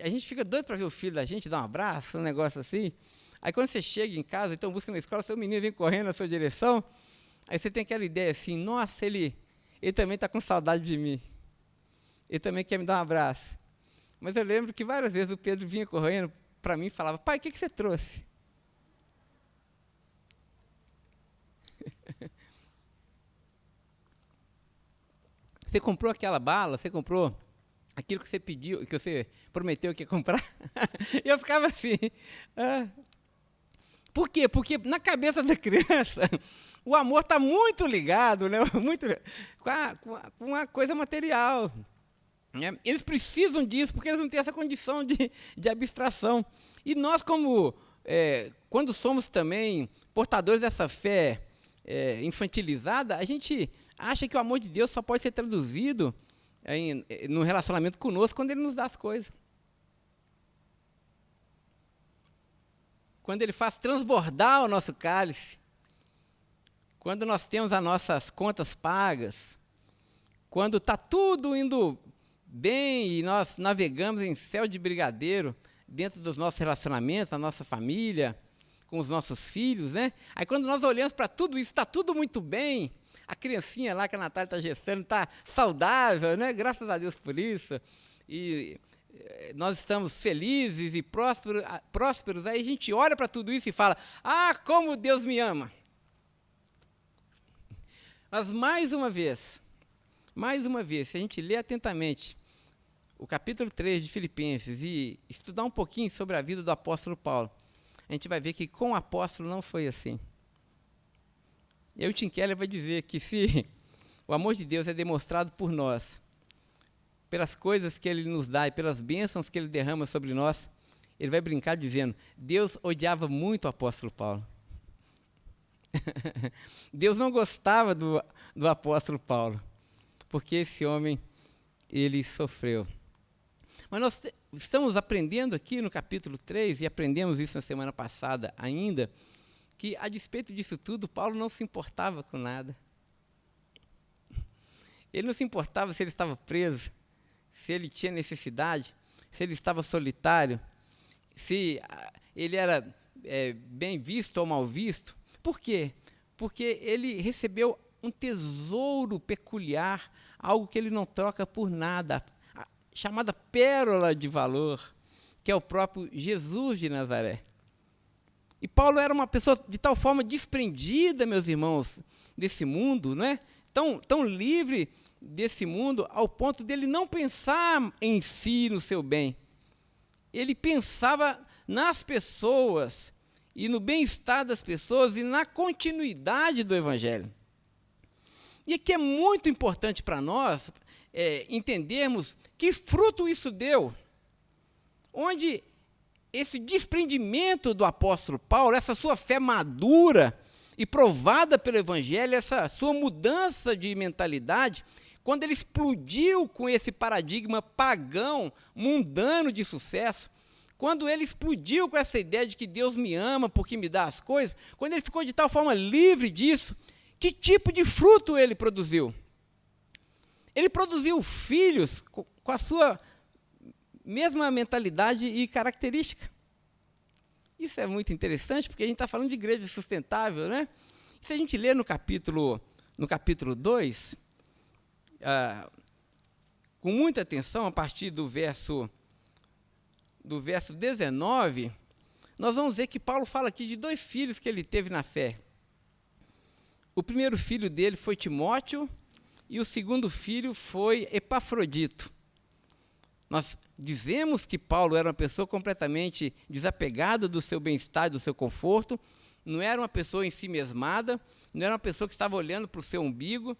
A gente fica doido para ver o filho da gente, dar um abraço, um negócio assim. Aí quando você chega em casa, então busca na escola, seu menino vem correndo na sua direção, aí você tem aquela ideia assim, nossa, ele também está com saudade de mim. Ele também quer me dar um abraço. Mas eu lembro que várias vezes o Pedro vinha correndo para mim e falava, pai, o que você trouxe? Você comprou aquela bala? Você comprou aquilo que você pediu, que você prometeu que ia comprar? E eu ficava assim. Por quê? Porque na cabeça da criança, o amor está muito ligado, né? Muito, com a coisa material. Né? Eles precisam disso, porque eles não têm essa condição de abstração. E nós, quando somos também portadores dessa fé infantilizada, a gente acha que o amor de Deus só pode ser traduzido no relacionamento conosco quando Ele nos dá as coisas. Quando Ele faz transbordar o nosso cálice. Quando nós temos as nossas contas pagas. Quando está tudo indo bem e nós navegamos em céu de brigadeiro, dentro dos nossos relacionamentos, na nossa família, com os nossos filhos, né? Aí quando nós olhamos para tudo isso, está tudo muito bem. A criancinha lá que a Natália está gestando está saudável, né? Graças a Deus por isso. E nós estamos felizes e prósperos. Aí a gente olha para tudo isso e fala, como Deus me ama. Mas mais uma vez, se a gente lê atentamente o capítulo 3 de Filipenses e estudar um pouquinho sobre a vida do apóstolo Paulo, a gente vai ver que com o apóstolo não foi assim. E aí o Tim Keller vai dizer que se o amor de Deus é demonstrado por nós, pelas coisas que Ele nos dá e pelas bênçãos que Ele derrama sobre nós, ele vai brincar dizendo, Deus odiava muito o apóstolo Paulo. Deus não gostava do apóstolo Paulo, porque esse homem, ele sofreu. Mas nós estamos aprendendo aqui no capítulo 3, e aprendemos isso na semana passada ainda, que a despeito disso tudo, Paulo não se importava com nada. Ele não se importava se ele estava preso, se ele tinha necessidade, se ele estava solitário, se ele era bem visto ou mal visto. Por quê? Porque ele recebeu um tesouro peculiar, algo que ele não troca por nada, chamada pérola de valor, que é o próprio Jesus de Nazaré. E Paulo era uma pessoa de tal forma desprendida, meus irmãos, desse mundo, não é? Tão livre desse mundo, ao ponto dele não pensar em si, no seu bem. Ele pensava nas pessoas, e no bem-estar das pessoas, e na continuidade do Evangelho. E aqui é muito importante para nós entendermos que fruto isso deu, onde esse desprendimento do apóstolo Paulo, essa sua fé madura e provada pelo Evangelho, essa sua mudança de mentalidade, quando ele explodiu com esse paradigma pagão, mundano de sucesso, quando ele explodiu com essa ideia de que Deus me ama porque me dá as coisas, quando ele ficou de tal forma livre disso, que tipo de fruto ele produziu? Ele produziu filhos com a sua mesma mentalidade e característica. Isso é muito interessante, porque a gente está falando de igreja sustentável, né? Se a gente ler no capítulo 2, com muita atenção, a partir do verso 19, nós vamos ver que Paulo fala aqui de 2 filhos que ele teve na fé. O primeiro filho dele foi Timóteo, e o segundo filho foi Epafrodito. Nós dizemos que Paulo era uma pessoa completamente desapegada do seu bem-estar, do seu conforto, não era uma pessoa em si mesmada, não era uma pessoa que estava olhando para o seu umbigo,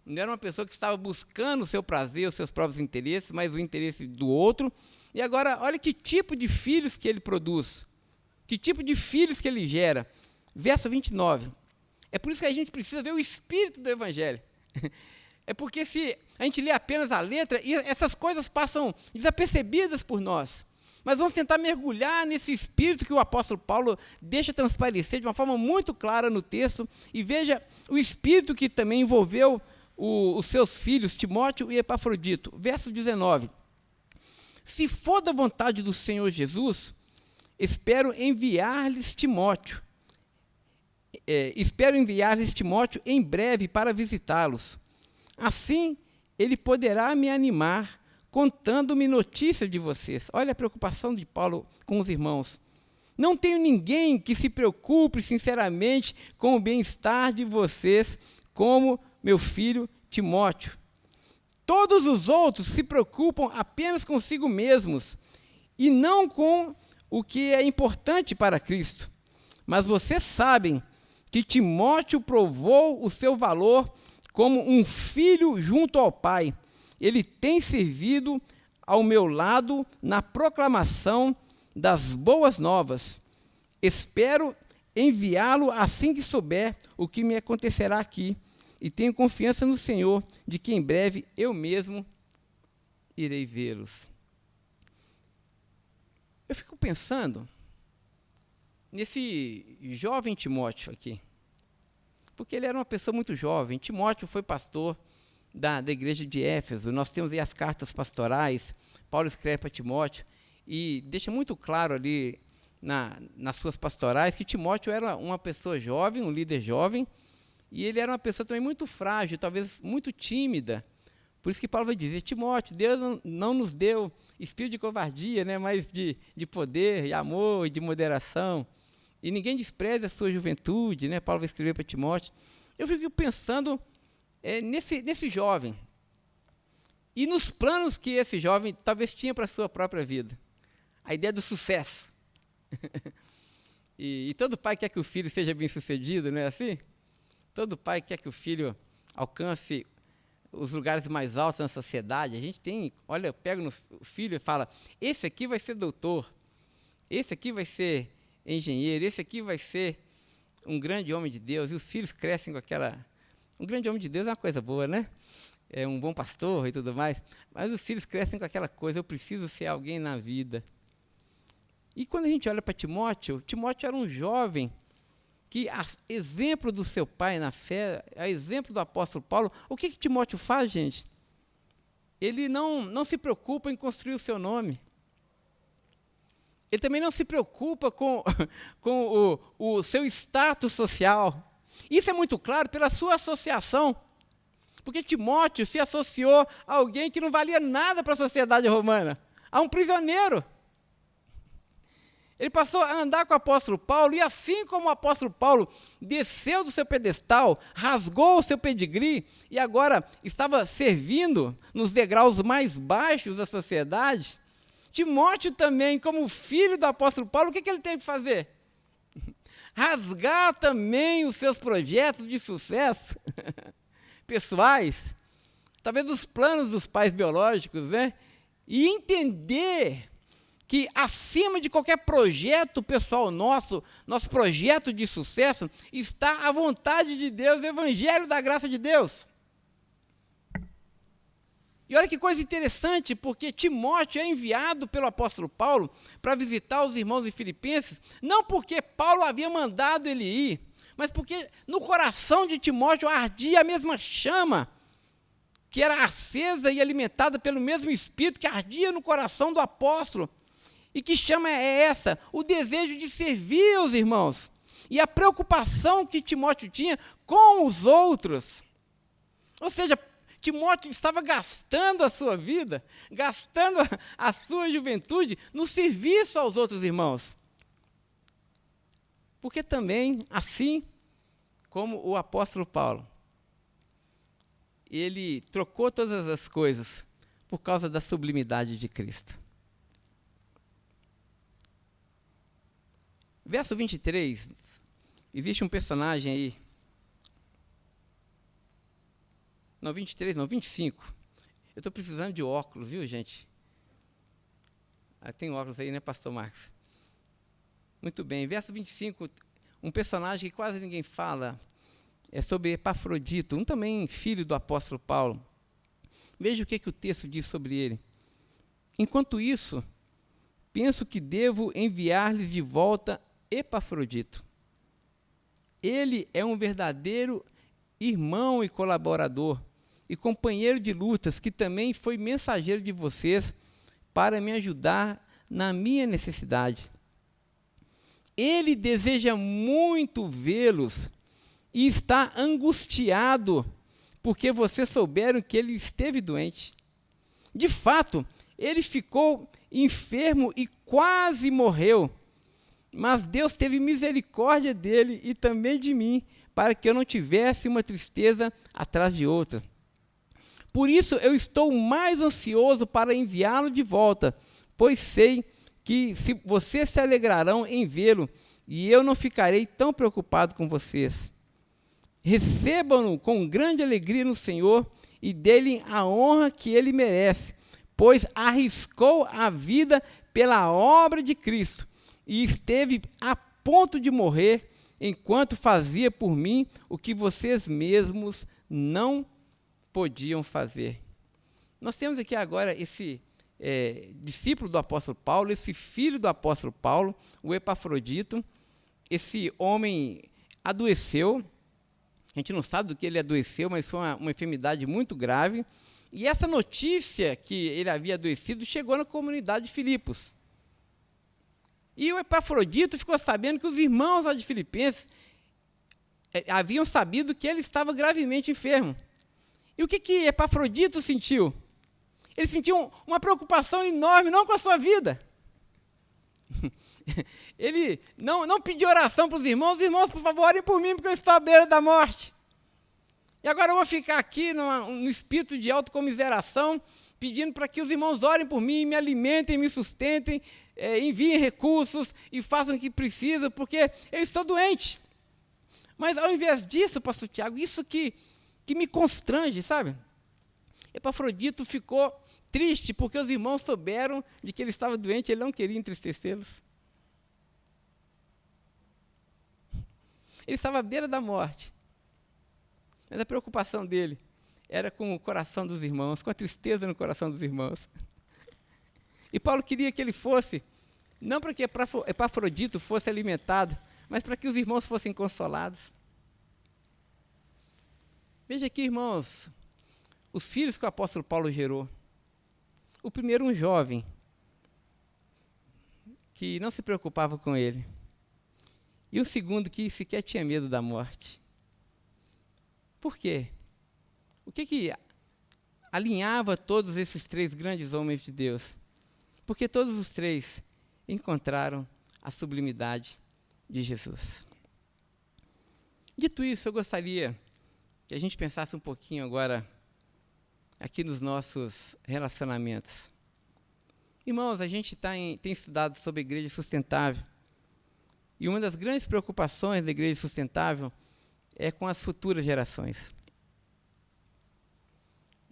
não era uma pessoa que estava buscando o seu prazer, os seus próprios interesses, mas o interesse do outro. E agora, olha que tipo de filhos que ele produz, que tipo de filhos que ele gera. Verso 29. É por isso que a gente precisa ver o espírito do Evangelho. É porque se a gente lê apenas a letra, essas coisas passam desapercebidas por nós. Mas vamos tentar mergulhar nesse espírito que o apóstolo Paulo deixa transparecer de uma forma muito clara no texto, e veja o espírito que também envolveu os seus filhos, Timóteo e Epafrodito. Verso 19. Se for da vontade do Senhor Jesus, espero enviar-lhes Timóteo em breve para visitá-los. Assim, ele poderá me animar, contando-me notícias de vocês. Olha a preocupação de Paulo com os irmãos. Não tenho ninguém que se preocupe sinceramente com o bem-estar de vocês, como meu filho Timóteo. Todos os outros se preocupam apenas consigo mesmos, e não com o que é importante para Cristo. Mas vocês sabem que Timóteo provou o seu valor como um filho junto ao Pai. Ele tem servido ao meu lado na proclamação das boas novas. Espero enviá-lo assim que souber o que me acontecerá aqui, e tenho confiança no Senhor de que em breve eu mesmo irei vê-los. Eu fico pensando nesse jovem Timóteo aqui, porque ele era uma pessoa muito jovem. Timóteo foi pastor da igreja de Éfeso. Nós temos aí as cartas pastorais. Paulo escreve para Timóteo. e deixa muito claro ali nas suas pastorais que Timóteo era uma pessoa jovem, um líder jovem, e ele era uma pessoa também muito frágil, talvez muito tímida. Por isso que Paulo vai dizer, Timóteo, Deus não nos deu espírito de covardia, né, mas de poder, e amor, e de moderação. E ninguém despreze a sua juventude, né? Paulo vai escrever para Timóteo. Eu fico pensando nesse jovem e nos planos que esse jovem talvez tinha para a sua própria vida. A ideia do sucesso. e todo pai quer que o filho seja bem-sucedido, não é assim? Todo pai quer que o filho alcance os lugares mais altos na sociedade. A gente tem, olha, pega no filho e fala, esse aqui vai ser doutor, esse aqui vai ser engenheiro, esse aqui vai ser um grande homem de Deus, e os filhos crescem com aquela... Um grande homem de Deus é uma coisa boa, né? É um bom pastor e tudo mais, mas os filhos crescem com aquela coisa, eu preciso ser alguém na vida. E quando a gente olha para Timóteo, Timóteo era um jovem que, a exemplo do seu pai na fé, a exemplo do apóstolo Paulo, o que Timóteo faz, gente? Ele não se preocupa em construir o seu nome. Ele também não se preocupa com o seu status social. Isso é muito claro pela sua associação. Porque Timóteo se associou a alguém que não valia nada para a sociedade romana, a um prisioneiro. Ele passou a andar com o apóstolo Paulo, e assim como o apóstolo Paulo desceu do seu pedestal, rasgou o seu pedigree, e agora estava servindo nos degraus mais baixos da sociedade, Timóteo também, como filho do apóstolo Paulo, o que ele teve que fazer? Rasgar também os seus projetos de sucesso pessoais, talvez os planos dos pais biológicos, né? E entender que acima de qualquer projeto pessoal nosso projeto de sucesso, está a vontade de Deus, o evangelho da graça de Deus. E olha que coisa interessante, porque Timóteo é enviado pelo apóstolo Paulo para visitar os irmãos em Filipenses, não porque Paulo havia mandado ele ir, mas porque no coração de Timóteo ardia a mesma chama, que era acesa e alimentada pelo mesmo Espírito que ardia no coração do apóstolo. E que chama é essa? O desejo de servir os irmãos. E a preocupação que Timóteo tinha com os outros. Ou seja, Timóteo estava gastando a sua vida, gastando a sua juventude no serviço aos outros irmãos. Porque também, assim como o apóstolo Paulo, ele trocou todas as coisas por causa da sublimidade de Cristo. Verso 23, existe um personagem aí. Não, 23, não, 25. Eu estou precisando de óculos, viu, gente? Tem óculos aí, né, pastor Marcos? Muito bem, verso 25, um personagem que quase ninguém fala, é sobre Epafrodito, um também filho do apóstolo Paulo. Veja o que o texto diz sobre ele. Enquanto isso, penso que devo enviar-lhes de volta Epafrodito. Ele é um verdadeiro irmão e colaborador, e companheiro de lutas, que também foi mensageiro de vocês para me ajudar na minha necessidade. Ele deseja muito vê-los e está angustiado porque vocês souberam que ele esteve doente. De fato, ele ficou enfermo e quase morreu, mas Deus teve misericórdia dele e também de mim, para que eu não tivesse uma tristeza atrás de outra. Por isso eu estou mais ansioso para enviá-lo de volta, pois sei que vocês se alegrarão em vê-lo, e eu não ficarei tão preocupado com vocês. Recebam-no com grande alegria no Senhor e dê-lhe a honra que ele merece, pois arriscou a vida pela obra de Cristo e esteve a ponto de morrer enquanto fazia por mim o que vocês mesmos não podiam fazer. Nós temos aqui agora esse discípulo do apóstolo Paulo, esse filho do apóstolo Paulo, o Epafrodito. Esse homem adoeceu, a gente não sabe do que ele adoeceu, mas foi uma enfermidade muito grave, e essa notícia que ele havia adoecido chegou na comunidade de Filipos. E o Epafrodito ficou sabendo que os irmãos lá de Filipenses haviam sabido que ele estava gravemente enfermo. E o que Epafrodito sentiu? Ele sentiu uma preocupação enorme, não com a sua vida. Ele não pediu oração para os irmãos, por favor, orem por mim, porque eu estou à beira da morte. E agora eu vou ficar aqui no espírito de autocomiseração, pedindo para que os irmãos orem por mim, me alimentem, me sustentem, enviem recursos e façam o que precisam, porque eu estou doente. Mas ao invés disso, pastor Tiago, isso que me constrange, sabe? Epafrodito ficou triste porque os irmãos souberam de que ele estava doente, ele não queria entristecê-los. Ele estava à beira da morte. Mas a preocupação dele era com o coração dos irmãos, com a tristeza no coração dos irmãos. E Paulo queria que ele fosse, não para que Epafrodito fosse alimentado, mas para que os irmãos fossem consolados. Veja aqui, irmãos, os filhos que o apóstolo Paulo gerou. O primeiro, um jovem, que não se preocupava com ele. E o segundo, que sequer tinha medo da morte. Por quê? O que alinhava todos esses três grandes homens de Deus? Porque todos os três encontraram a sublimidade de Jesus. Dito isso, eu gostaria que a gente pensasse um pouquinho agora aqui nos nossos relacionamentos. Irmãos, a gente tem estudado sobre a igreja sustentável. E uma das grandes preocupações da igreja sustentável é com as futuras gerações.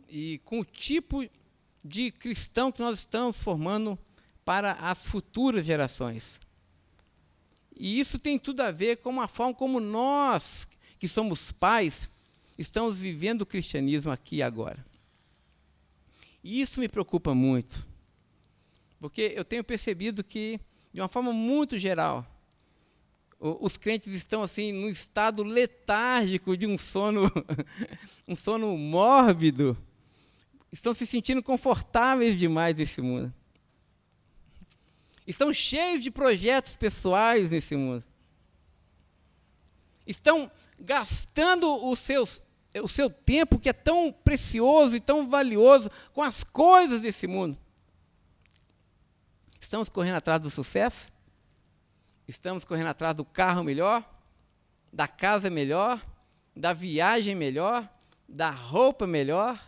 E com o tipo de cristão que nós estamos formando para as futuras gerações. E isso tem tudo a ver com a forma como nós, que somos pais, estamos vivendo o cristianismo aqui e agora. E isso me preocupa muito, porque eu tenho percebido que, de uma forma muito geral, os crentes estão assim num estado letárgico de um sono, um sono mórbido, estão se sentindo confortáveis demais nesse mundo. Estão cheios de projetos pessoais nesse mundo. Estão gastando o seu tempo, que é tão precioso e tão valioso, com as coisas desse mundo. Estamos correndo atrás do sucesso? Estamos correndo atrás do carro melhor, da casa melhor, da viagem melhor, da roupa melhor.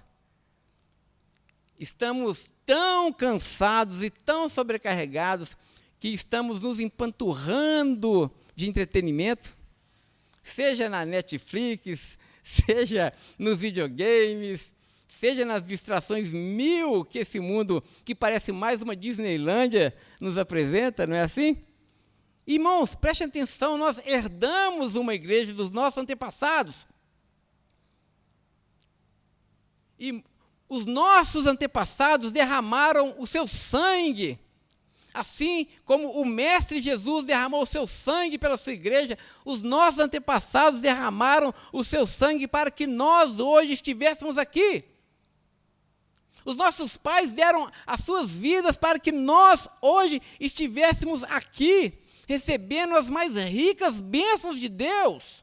Estamos tão cansados e tão sobrecarregados que estamos nos empanturrando de entretenimento, seja na Netflix, seja nos videogames, seja nas distrações mil que esse mundo, que parece mais uma Disneylândia, nos apresenta, não é assim? Irmãos, prestem atenção, nós herdamos uma igreja dos nossos antepassados. E os nossos antepassados derramaram o seu sangue, assim como o Mestre Jesus derramou o seu sangue pela sua igreja, os nossos antepassados derramaram o seu sangue para que nós hoje estivéssemos aqui. Os nossos pais deram as suas vidas para que nós hoje estivéssemos aqui, recebendo as mais ricas bênçãos de Deus.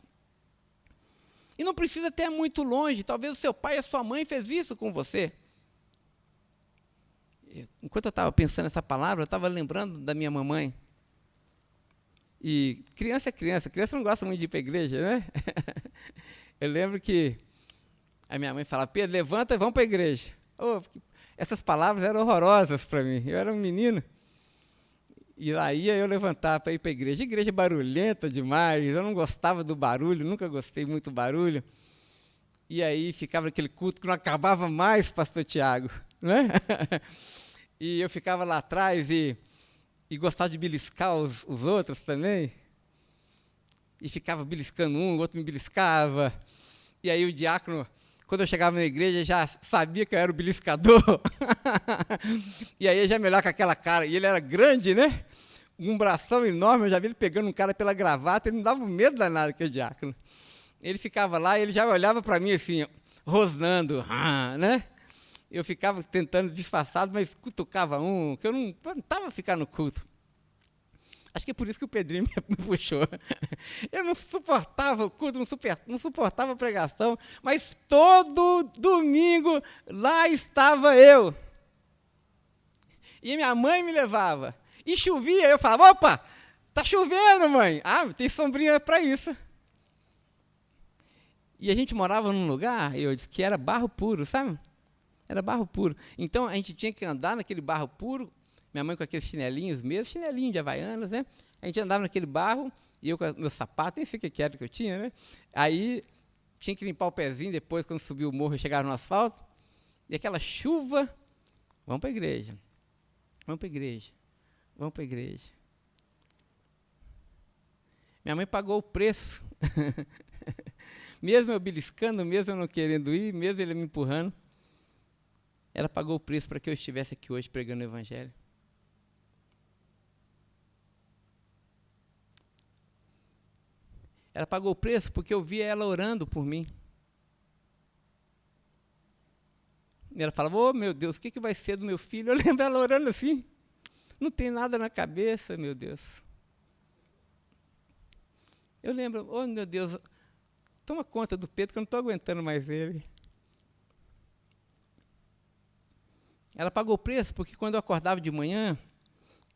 E não precisa ter muito longe, talvez o seu pai e a sua mãe fez isso com você. Enquanto eu estava pensando nessa palavra, eu estava lembrando da minha mamãe. E criança é criança não gosta muito de ir para a igreja, né? Eu lembro que a minha mãe falava: Pedro, levanta e vamos para a igreja. Oh, essas palavras eram horrorosas para mim, eu era um menino. E lá ia eu levantar para ir para a igreja. Igreja barulhenta demais, eu não gostava do barulho, nunca gostei muito do barulho. E aí ficava aquele culto que não acabava mais, pastor Tiago, né? E eu ficava lá atrás e gostava de beliscar os outros também. E ficava beliscando um, o outro me beliscava. E aí o diácono, quando eu chegava na igreja, já sabia que eu era o beliscador. E aí já me olhava com aquela cara. E ele era grande, né? Um bração enorme. Eu já vi ele pegando um cara pela gravata. Ele não dava medo danado, aquele diácono. Ele ficava lá e ele já olhava para mim assim, rosnando, né? Eu ficava tentando disfarçado, mas cutucava um, que eu não estava a ficar no culto. Acho que é por isso que o Pedrinho me puxou. Eu não suportava o culto, não suportava a pregação, mas todo domingo lá estava eu. E minha mãe me levava. E chovia, eu falava, opa, tá chovendo, mãe. Ah, tem sombrinha para isso. E a gente morava num lugar, eu disse, que era barro puro, sabe? Era barro puro. Então, a gente tinha que andar naquele barro puro, minha mãe com aqueles chinelinhos mesmo, chinelinho de Havaianas, né? A gente andava naquele barro, e eu com meu sapato, nem sei o que era que eu tinha, né? Aí, tinha que limpar o pezinho depois, quando subiu o morro e chegava no asfalto. E aquela chuva, vamos para a igreja. Vamos para a igreja. Vamos para a igreja. Minha mãe pagou o preço. Mesmo eu beliscando, mesmo eu não querendo ir, mesmo ele me empurrando, ela pagou o preço para que eu estivesse aqui hoje pregando o Evangelho. Ela pagou o preço porque eu via ela orando por mim. E ela falava, oh, meu Deus, o que vai ser do meu filho? Eu lembro ela orando assim. Não tem nada na cabeça, meu Deus. Eu lembro, oh, meu Deus, toma conta do Pedro, que eu não estou aguentando mais ele. Ela pagou o preço porque quando eu acordava de manhã,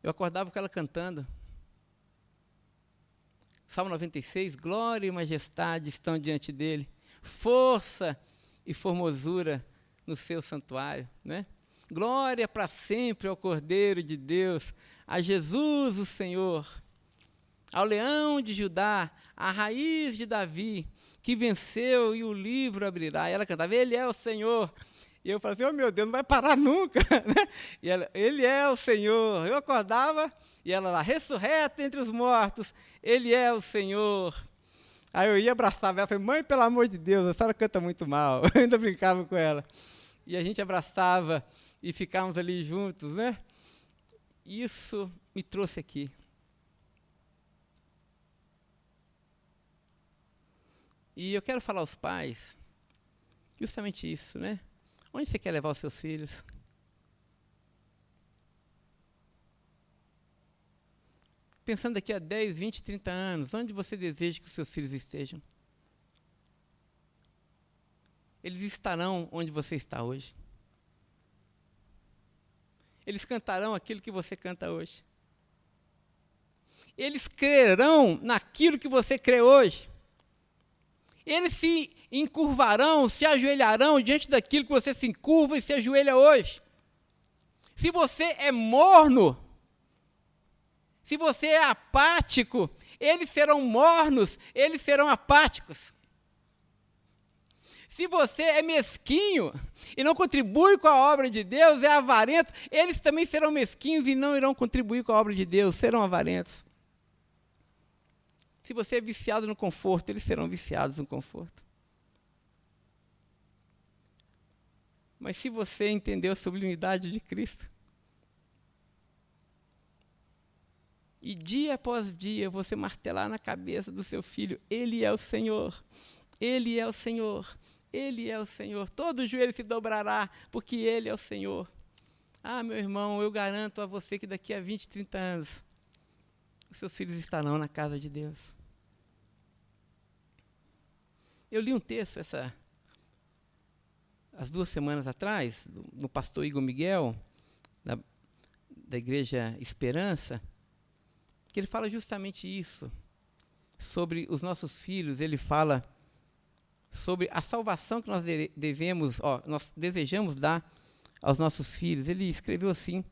eu acordava com ela cantando. Salmo 96, glória e majestade estão diante dele, força e formosura no seu santuário, né? Glória para sempre ao Cordeiro de Deus, a Jesus o Senhor, ao leão de Judá, à raiz de Davi, que venceu e o livro abrirá. E ela cantava, ele é o Senhor. E eu falava assim, oh meu Deus, não vai parar nunca. E ela, ele é o Senhor. Eu acordava e ela lá, ressurreto entre os mortos, ele é o Senhor. Aí eu ia abraçar ela, falei, mãe, pelo amor de Deus, a senhora canta muito mal. Eu ainda brincava com ela. E a gente abraçava e ficávamos ali juntos, né? Isso me trouxe aqui. E eu quero falar aos pais justamente isso, né? Onde você quer levar os seus filhos? Pensando daqui a 10, 20, 30 anos, onde você deseja que os seus filhos estejam? Eles estarão onde você está hoje. Eles cantarão aquilo que você canta hoje. Eles crerão naquilo que você crê hoje. Eles se encurvarão, se ajoelharão diante daquilo que você se encurva e se ajoelha hoje. Se você é morno, se você é apático, eles serão mornos, eles serão apáticos. Se você é mesquinho e não contribui com a obra de Deus, é avarento, eles também serão mesquinhos e não irão contribuir com a obra de Deus, serão avarentos. Se você é viciado no conforto, eles serão viciados no conforto. Mas se você entendeu a sublimidade de Cristo, e dia após dia você martelar na cabeça do seu filho, Ele é o Senhor, Ele é o Senhor, Ele é o Senhor. Todo joelho se dobrará, porque Ele é o Senhor. Ah, meu irmão, eu garanto a você que daqui a 20, 30 anos, os seus filhos estarão na casa de Deus. Eu li um texto as 2 semanas atrás, do pastor Igor Miguel, da Igreja Esperança, que ele fala justamente isso, sobre os nossos filhos. Ele fala sobre a salvação que nós nós desejamos dar aos nossos filhos. Ele escreveu assim,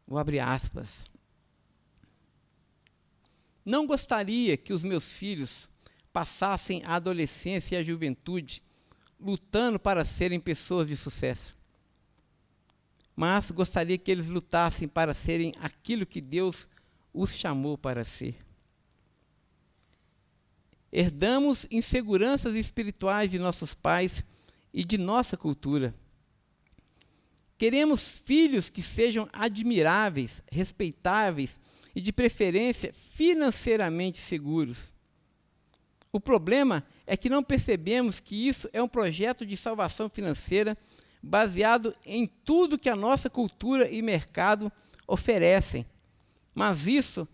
vou abrir aspas: não gostaria que os meus filhos passassem a adolescência e a juventude lutando para serem pessoas de sucesso, mas gostaria que eles lutassem para serem aquilo que Deus os chamou para ser. Herdamos inseguranças espirituais de nossos pais e de nossa cultura. Queremos filhos que sejam admiráveis, respeitáveis e, de preferência, financeiramente seguros. O problema é que não percebemos que isso é um projeto de salvação financeira baseado em tudo que a nossa cultura e mercado oferecem. Mas isso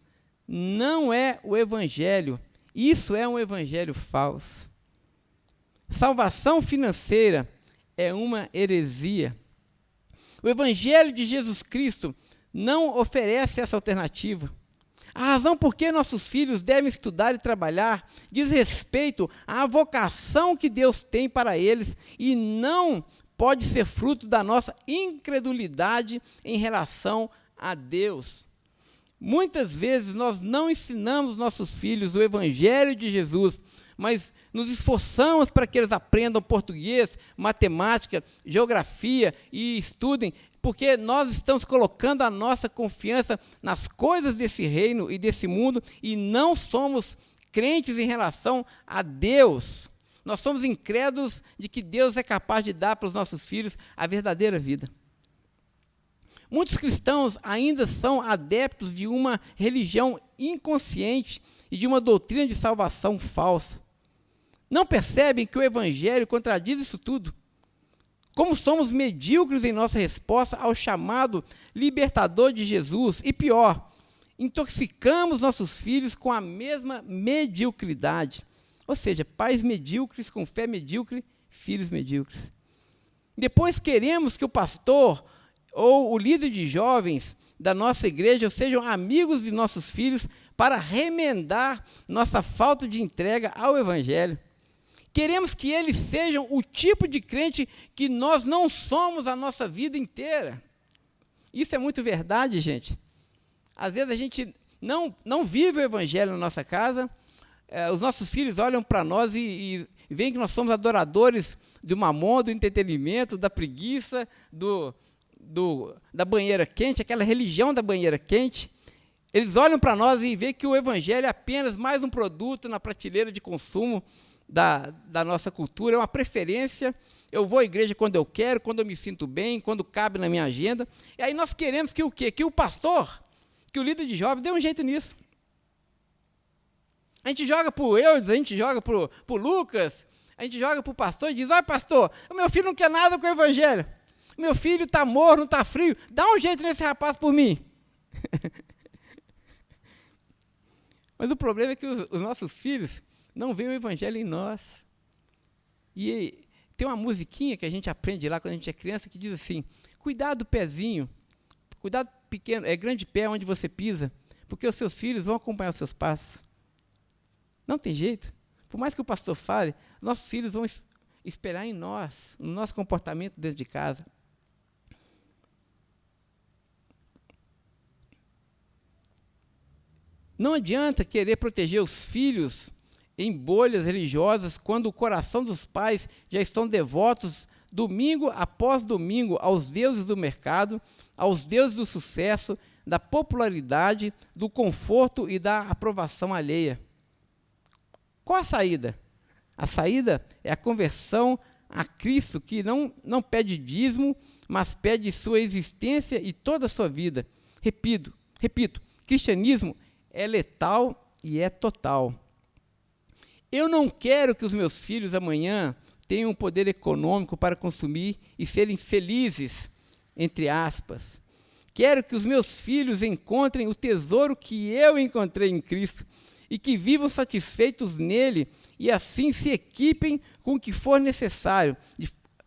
não é o evangelho. Isso é um evangelho falso. Salvação financeira é uma heresia. O evangelho de Jesus Cristo não oferece essa alternativa. A razão por que nossos filhos devem estudar e trabalhar diz respeito à vocação que Deus tem para eles e não pode ser fruto da nossa incredulidade em relação a Deus. Muitas vezes nós não ensinamos nossos filhos o evangelho de Jesus, mas nos esforçamos para que eles aprendam português, matemática, geografia e estudem, porque nós estamos colocando a nossa confiança nas coisas desse reino e desse mundo e não somos crentes em relação a Deus. Nós somos incrédulos de que Deus é capaz de dar para os nossos filhos a verdadeira vida. Muitos cristãos ainda são adeptos de uma religião inconsciente e de uma doutrina de salvação falsa. Não percebem que o evangelho contradiz isso tudo? Como somos medíocres em nossa resposta ao chamado libertador de Jesus, e pior, intoxicamos nossos filhos com a mesma mediocridade. Ou seja, pais medíocres com fé medíocre, filhos medíocres. Depois queremos que o pastor ou o líder de jovens da nossa igreja sejam amigos de nossos filhos para remendar nossa falta de entrega ao evangelho. Queremos que eles sejam o tipo de crente que nós não somos a nossa vida inteira. Isso é muito verdade, gente. Às vezes a gente não vive o evangelho na nossa casa, os nossos filhos olham para nós e veem que nós somos adoradores do mamon, do entretenimento, da preguiça, da banheira quente, aquela religião da banheira quente. Eles olham para nós e veem que o evangelho é apenas mais um produto na prateleira de consumo da nossa cultura, é uma preferência. Eu vou à igreja quando eu quero, quando eu me sinto bem, quando cabe na minha agenda. E aí nós queremos que o quê? Que o pastor, que o líder de jovens dê um jeito nisso. A gente joga para o Eudes, a gente joga para o Lucas, a gente joga para o pastor e diz: olha, pastor, o meu filho não quer nada com o evangelho. O meu filho está morno, está frio. Dá um jeito nesse rapaz por mim. Mas o problema é que os nossos filhos não veem o evangelho em nós. E tem uma musiquinha que a gente aprende lá quando a gente é criança que diz assim: cuidado pezinho, cuidado pequeno, grande pé onde você pisa, porque os seus filhos vão acompanhar os seus passos. Não tem jeito. Por mais que o pastor fale, nossos filhos vão esperar em nós, no nosso comportamento dentro de casa. Não adianta querer proteger os filhos em bolhas religiosas quando o coração dos pais já estão devotos domingo após domingo aos deuses do mercado, aos deuses do sucesso, da popularidade, do conforto e da aprovação alheia. Qual a saída? A saída é a conversão a Cristo, que não pede dízimo, mas pede sua existência e toda a sua vida. Repito, cristianismo é letal e é total. Eu não quero que os meus filhos amanhã tenham um poder econômico para consumir e serem felizes, entre aspas. Quero que os meus filhos encontrem o tesouro que eu encontrei em Cristo e que vivam satisfeitos nele e assim se equipem com o que for necessário,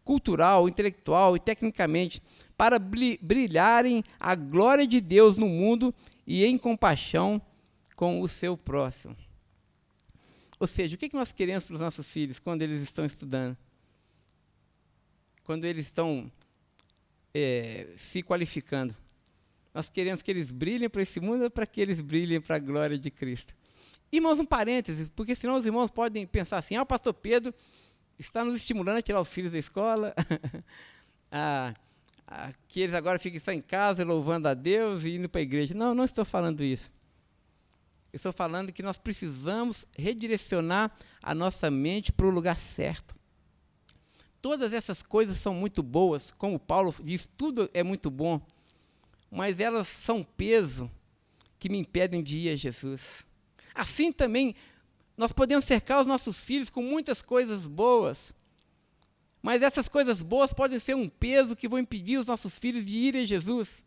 cultural, intelectual e tecnicamente, para brilharem a glória de Deus no mundo e em compaixão com o seu próximo. Ou seja, o que nós queremos para os nossos filhos quando eles estão estudando? Quando eles estão se qualificando? Nós queremos que eles brilhem para esse mundo ou para que eles brilhem para a glória de Cristo? Irmãos, um parêntese, porque senão os irmãos podem pensar assim: o pastor Pedro está nos estimulando a tirar os filhos da escola, que eles agora fiquem só em casa louvando a Deus e indo para a igreja. Não estou falando isso. Eu estou falando que nós precisamos redirecionar a nossa mente para o lugar certo. Todas essas coisas são muito boas, como Paulo diz, tudo é muito bom, mas elas são peso que me impedem de ir a Jesus. Assim também, nós podemos cercar os nossos filhos com muitas coisas boas, mas essas coisas boas podem ser um peso que vão impedir os nossos filhos de irem a Jesus.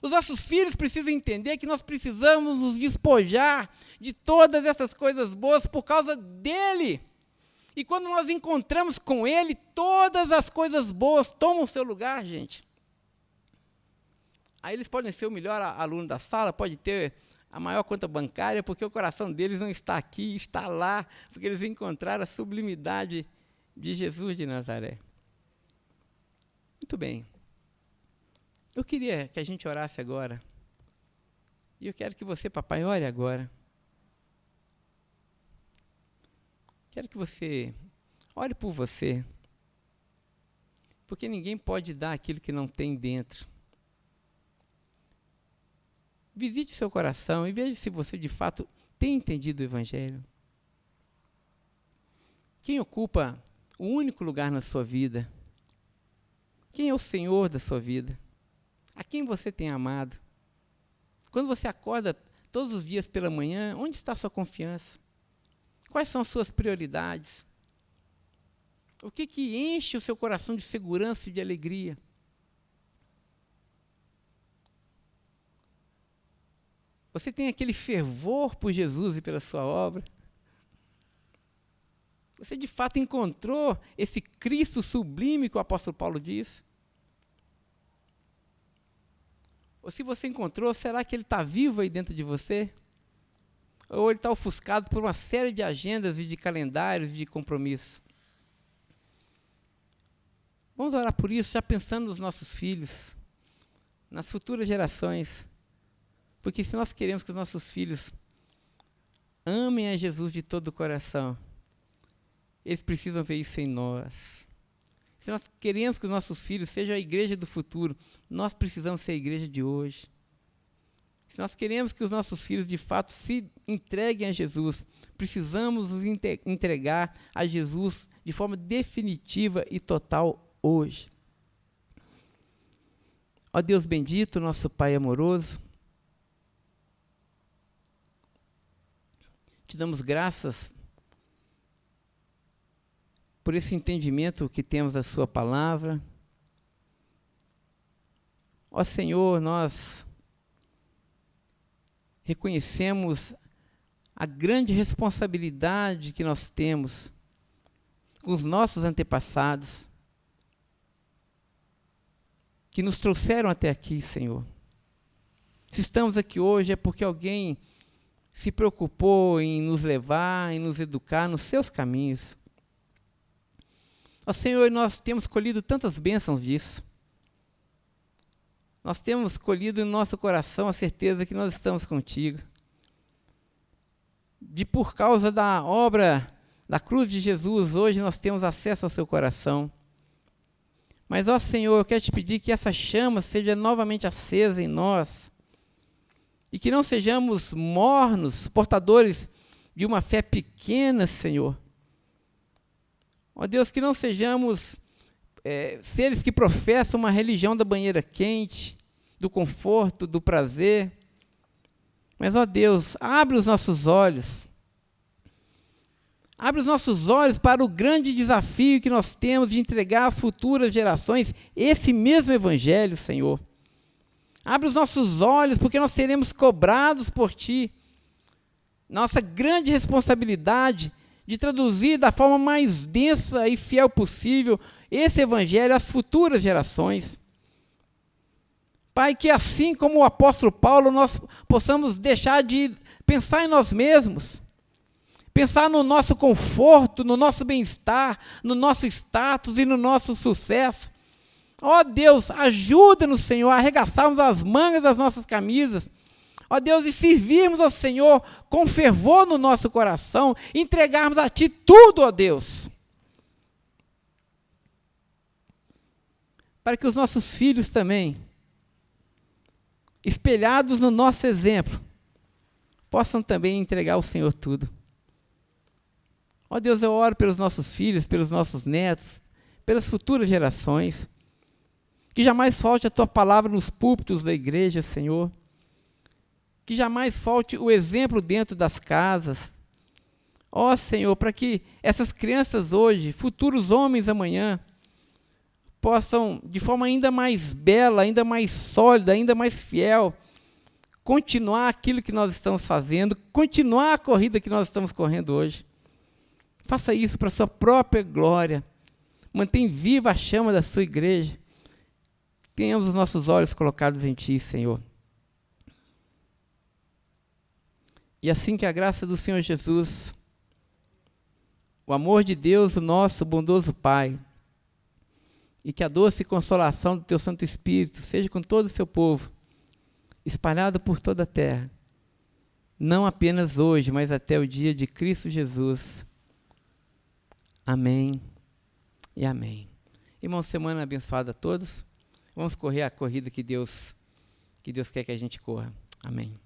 Os nossos filhos precisam entender que nós precisamos nos despojar de todas essas coisas boas por causa dele. E quando nós encontramos com ele, todas as coisas boas tomam o seu lugar, gente. Aí eles podem ser o melhor aluno da sala, pode ter a maior conta bancária, porque o coração deles não está aqui, está lá, porque eles encontraram a sublimidade de Jesus de Nazaré. Muito bem. Eu queria que a gente orasse agora. E eu quero que você, papai, ore agora. Quero que você ore por você. Porque ninguém pode dar aquilo que não tem dentro. Visite seu coração e veja se você, de fato, tem entendido o Evangelho. Quem ocupa o único lugar na sua vida? Quem é o Senhor da sua vida? A quem você tem amado? Quando você acorda todos os dias pela manhã, onde está a sua confiança? Quais são as suas prioridades? O que enche o seu coração de segurança e de alegria? Você tem aquele fervor por Jesus e pela sua obra? Você de fato encontrou esse Cristo sublime que o apóstolo Paulo diz? Ou se você encontrou, será que ele está vivo aí dentro de você? Ou ele está ofuscado por uma série de agendas e de calendários e de compromissos? Vamos orar por isso, já pensando nos nossos filhos, nas futuras gerações. Porque se nós queremos que os nossos filhos amem a Jesus de todo o coração, eles precisam ver isso em nós. Se nós queremos que os nossos filhos sejam a igreja do futuro, nós precisamos ser a igreja de hoje. Se nós queremos que os nossos filhos, de fato, se entreguem a Jesus, precisamos nos entregar a Jesus de forma definitiva e total hoje. Ó Deus bendito, nosso Pai amoroso, te damos graças por esse entendimento que temos da sua palavra. Ó Senhor, nós reconhecemos a grande responsabilidade que nós temos com os nossos antepassados, que nos trouxeram até aqui, Senhor. Se estamos aqui hoje é porque alguém se preocupou em nos levar, em nos educar nos seus caminhos. Ó Senhor, nós temos colhido tantas bênçãos disso. Nós temos colhido no nosso coração a certeza que nós estamos contigo. Por causa da obra da cruz de Jesus, hoje nós temos acesso ao seu coração. Mas, ó Senhor, eu quero te pedir que essa chama seja novamente acesa em nós. E que não sejamos mornos, portadores de uma fé pequena, Senhor. Ó Deus, que não sejamos seres que professam uma religião da banheira quente, do conforto, do prazer. Mas, ó Deus, abre os nossos olhos. Abre os nossos olhos para o grande desafio que nós temos de entregar às futuras gerações esse mesmo Evangelho, Senhor. Abre os nossos olhos, porque nós seremos cobrados por Ti. Nossa grande responsabilidade de traduzir da forma mais densa e fiel possível esse Evangelho às futuras gerações. Pai, que assim como o apóstolo Paulo, nós possamos deixar de pensar em nós mesmos, pensar no nosso conforto, no nosso bem-estar, no nosso status e no nosso sucesso. Ó Deus, ajuda-nos, Senhor, a arregaçarmos as mangas das nossas camisas. Ó Deus, e servirmos ao Senhor com fervor no nosso coração, entregarmos a Ti tudo, ó Deus. Para que os nossos filhos também, espelhados no nosso exemplo, possam também entregar ao Senhor tudo. Ó Deus, eu oro pelos nossos filhos, pelos nossos netos, pelas futuras gerações. Que jamais falte a Tua palavra nos púlpitos da igreja, Senhor. Que jamais falte o exemplo dentro das casas. Ó Senhor, para que essas crianças hoje, futuros homens amanhã, possam, de forma ainda mais bela, ainda mais sólida, ainda mais fiel, continuar aquilo que nós estamos fazendo, continuar a corrida que nós estamos correndo hoje. Faça isso para a sua própria glória. Mantém viva a chama da sua igreja. Tenhamos os nossos olhos colocados em Ti, Senhor. E assim que a graça do Senhor Jesus, o amor de Deus, o nosso bondoso Pai, e que a doce consolação do Teu Santo Espírito seja com todo o Seu povo, espalhado por toda a terra, não apenas hoje, mas até o dia de Cristo Jesus. Amém e amém. Irmãos, semana abençoada a todos. Vamos correr a corrida que Deus quer que a gente corra. Amém.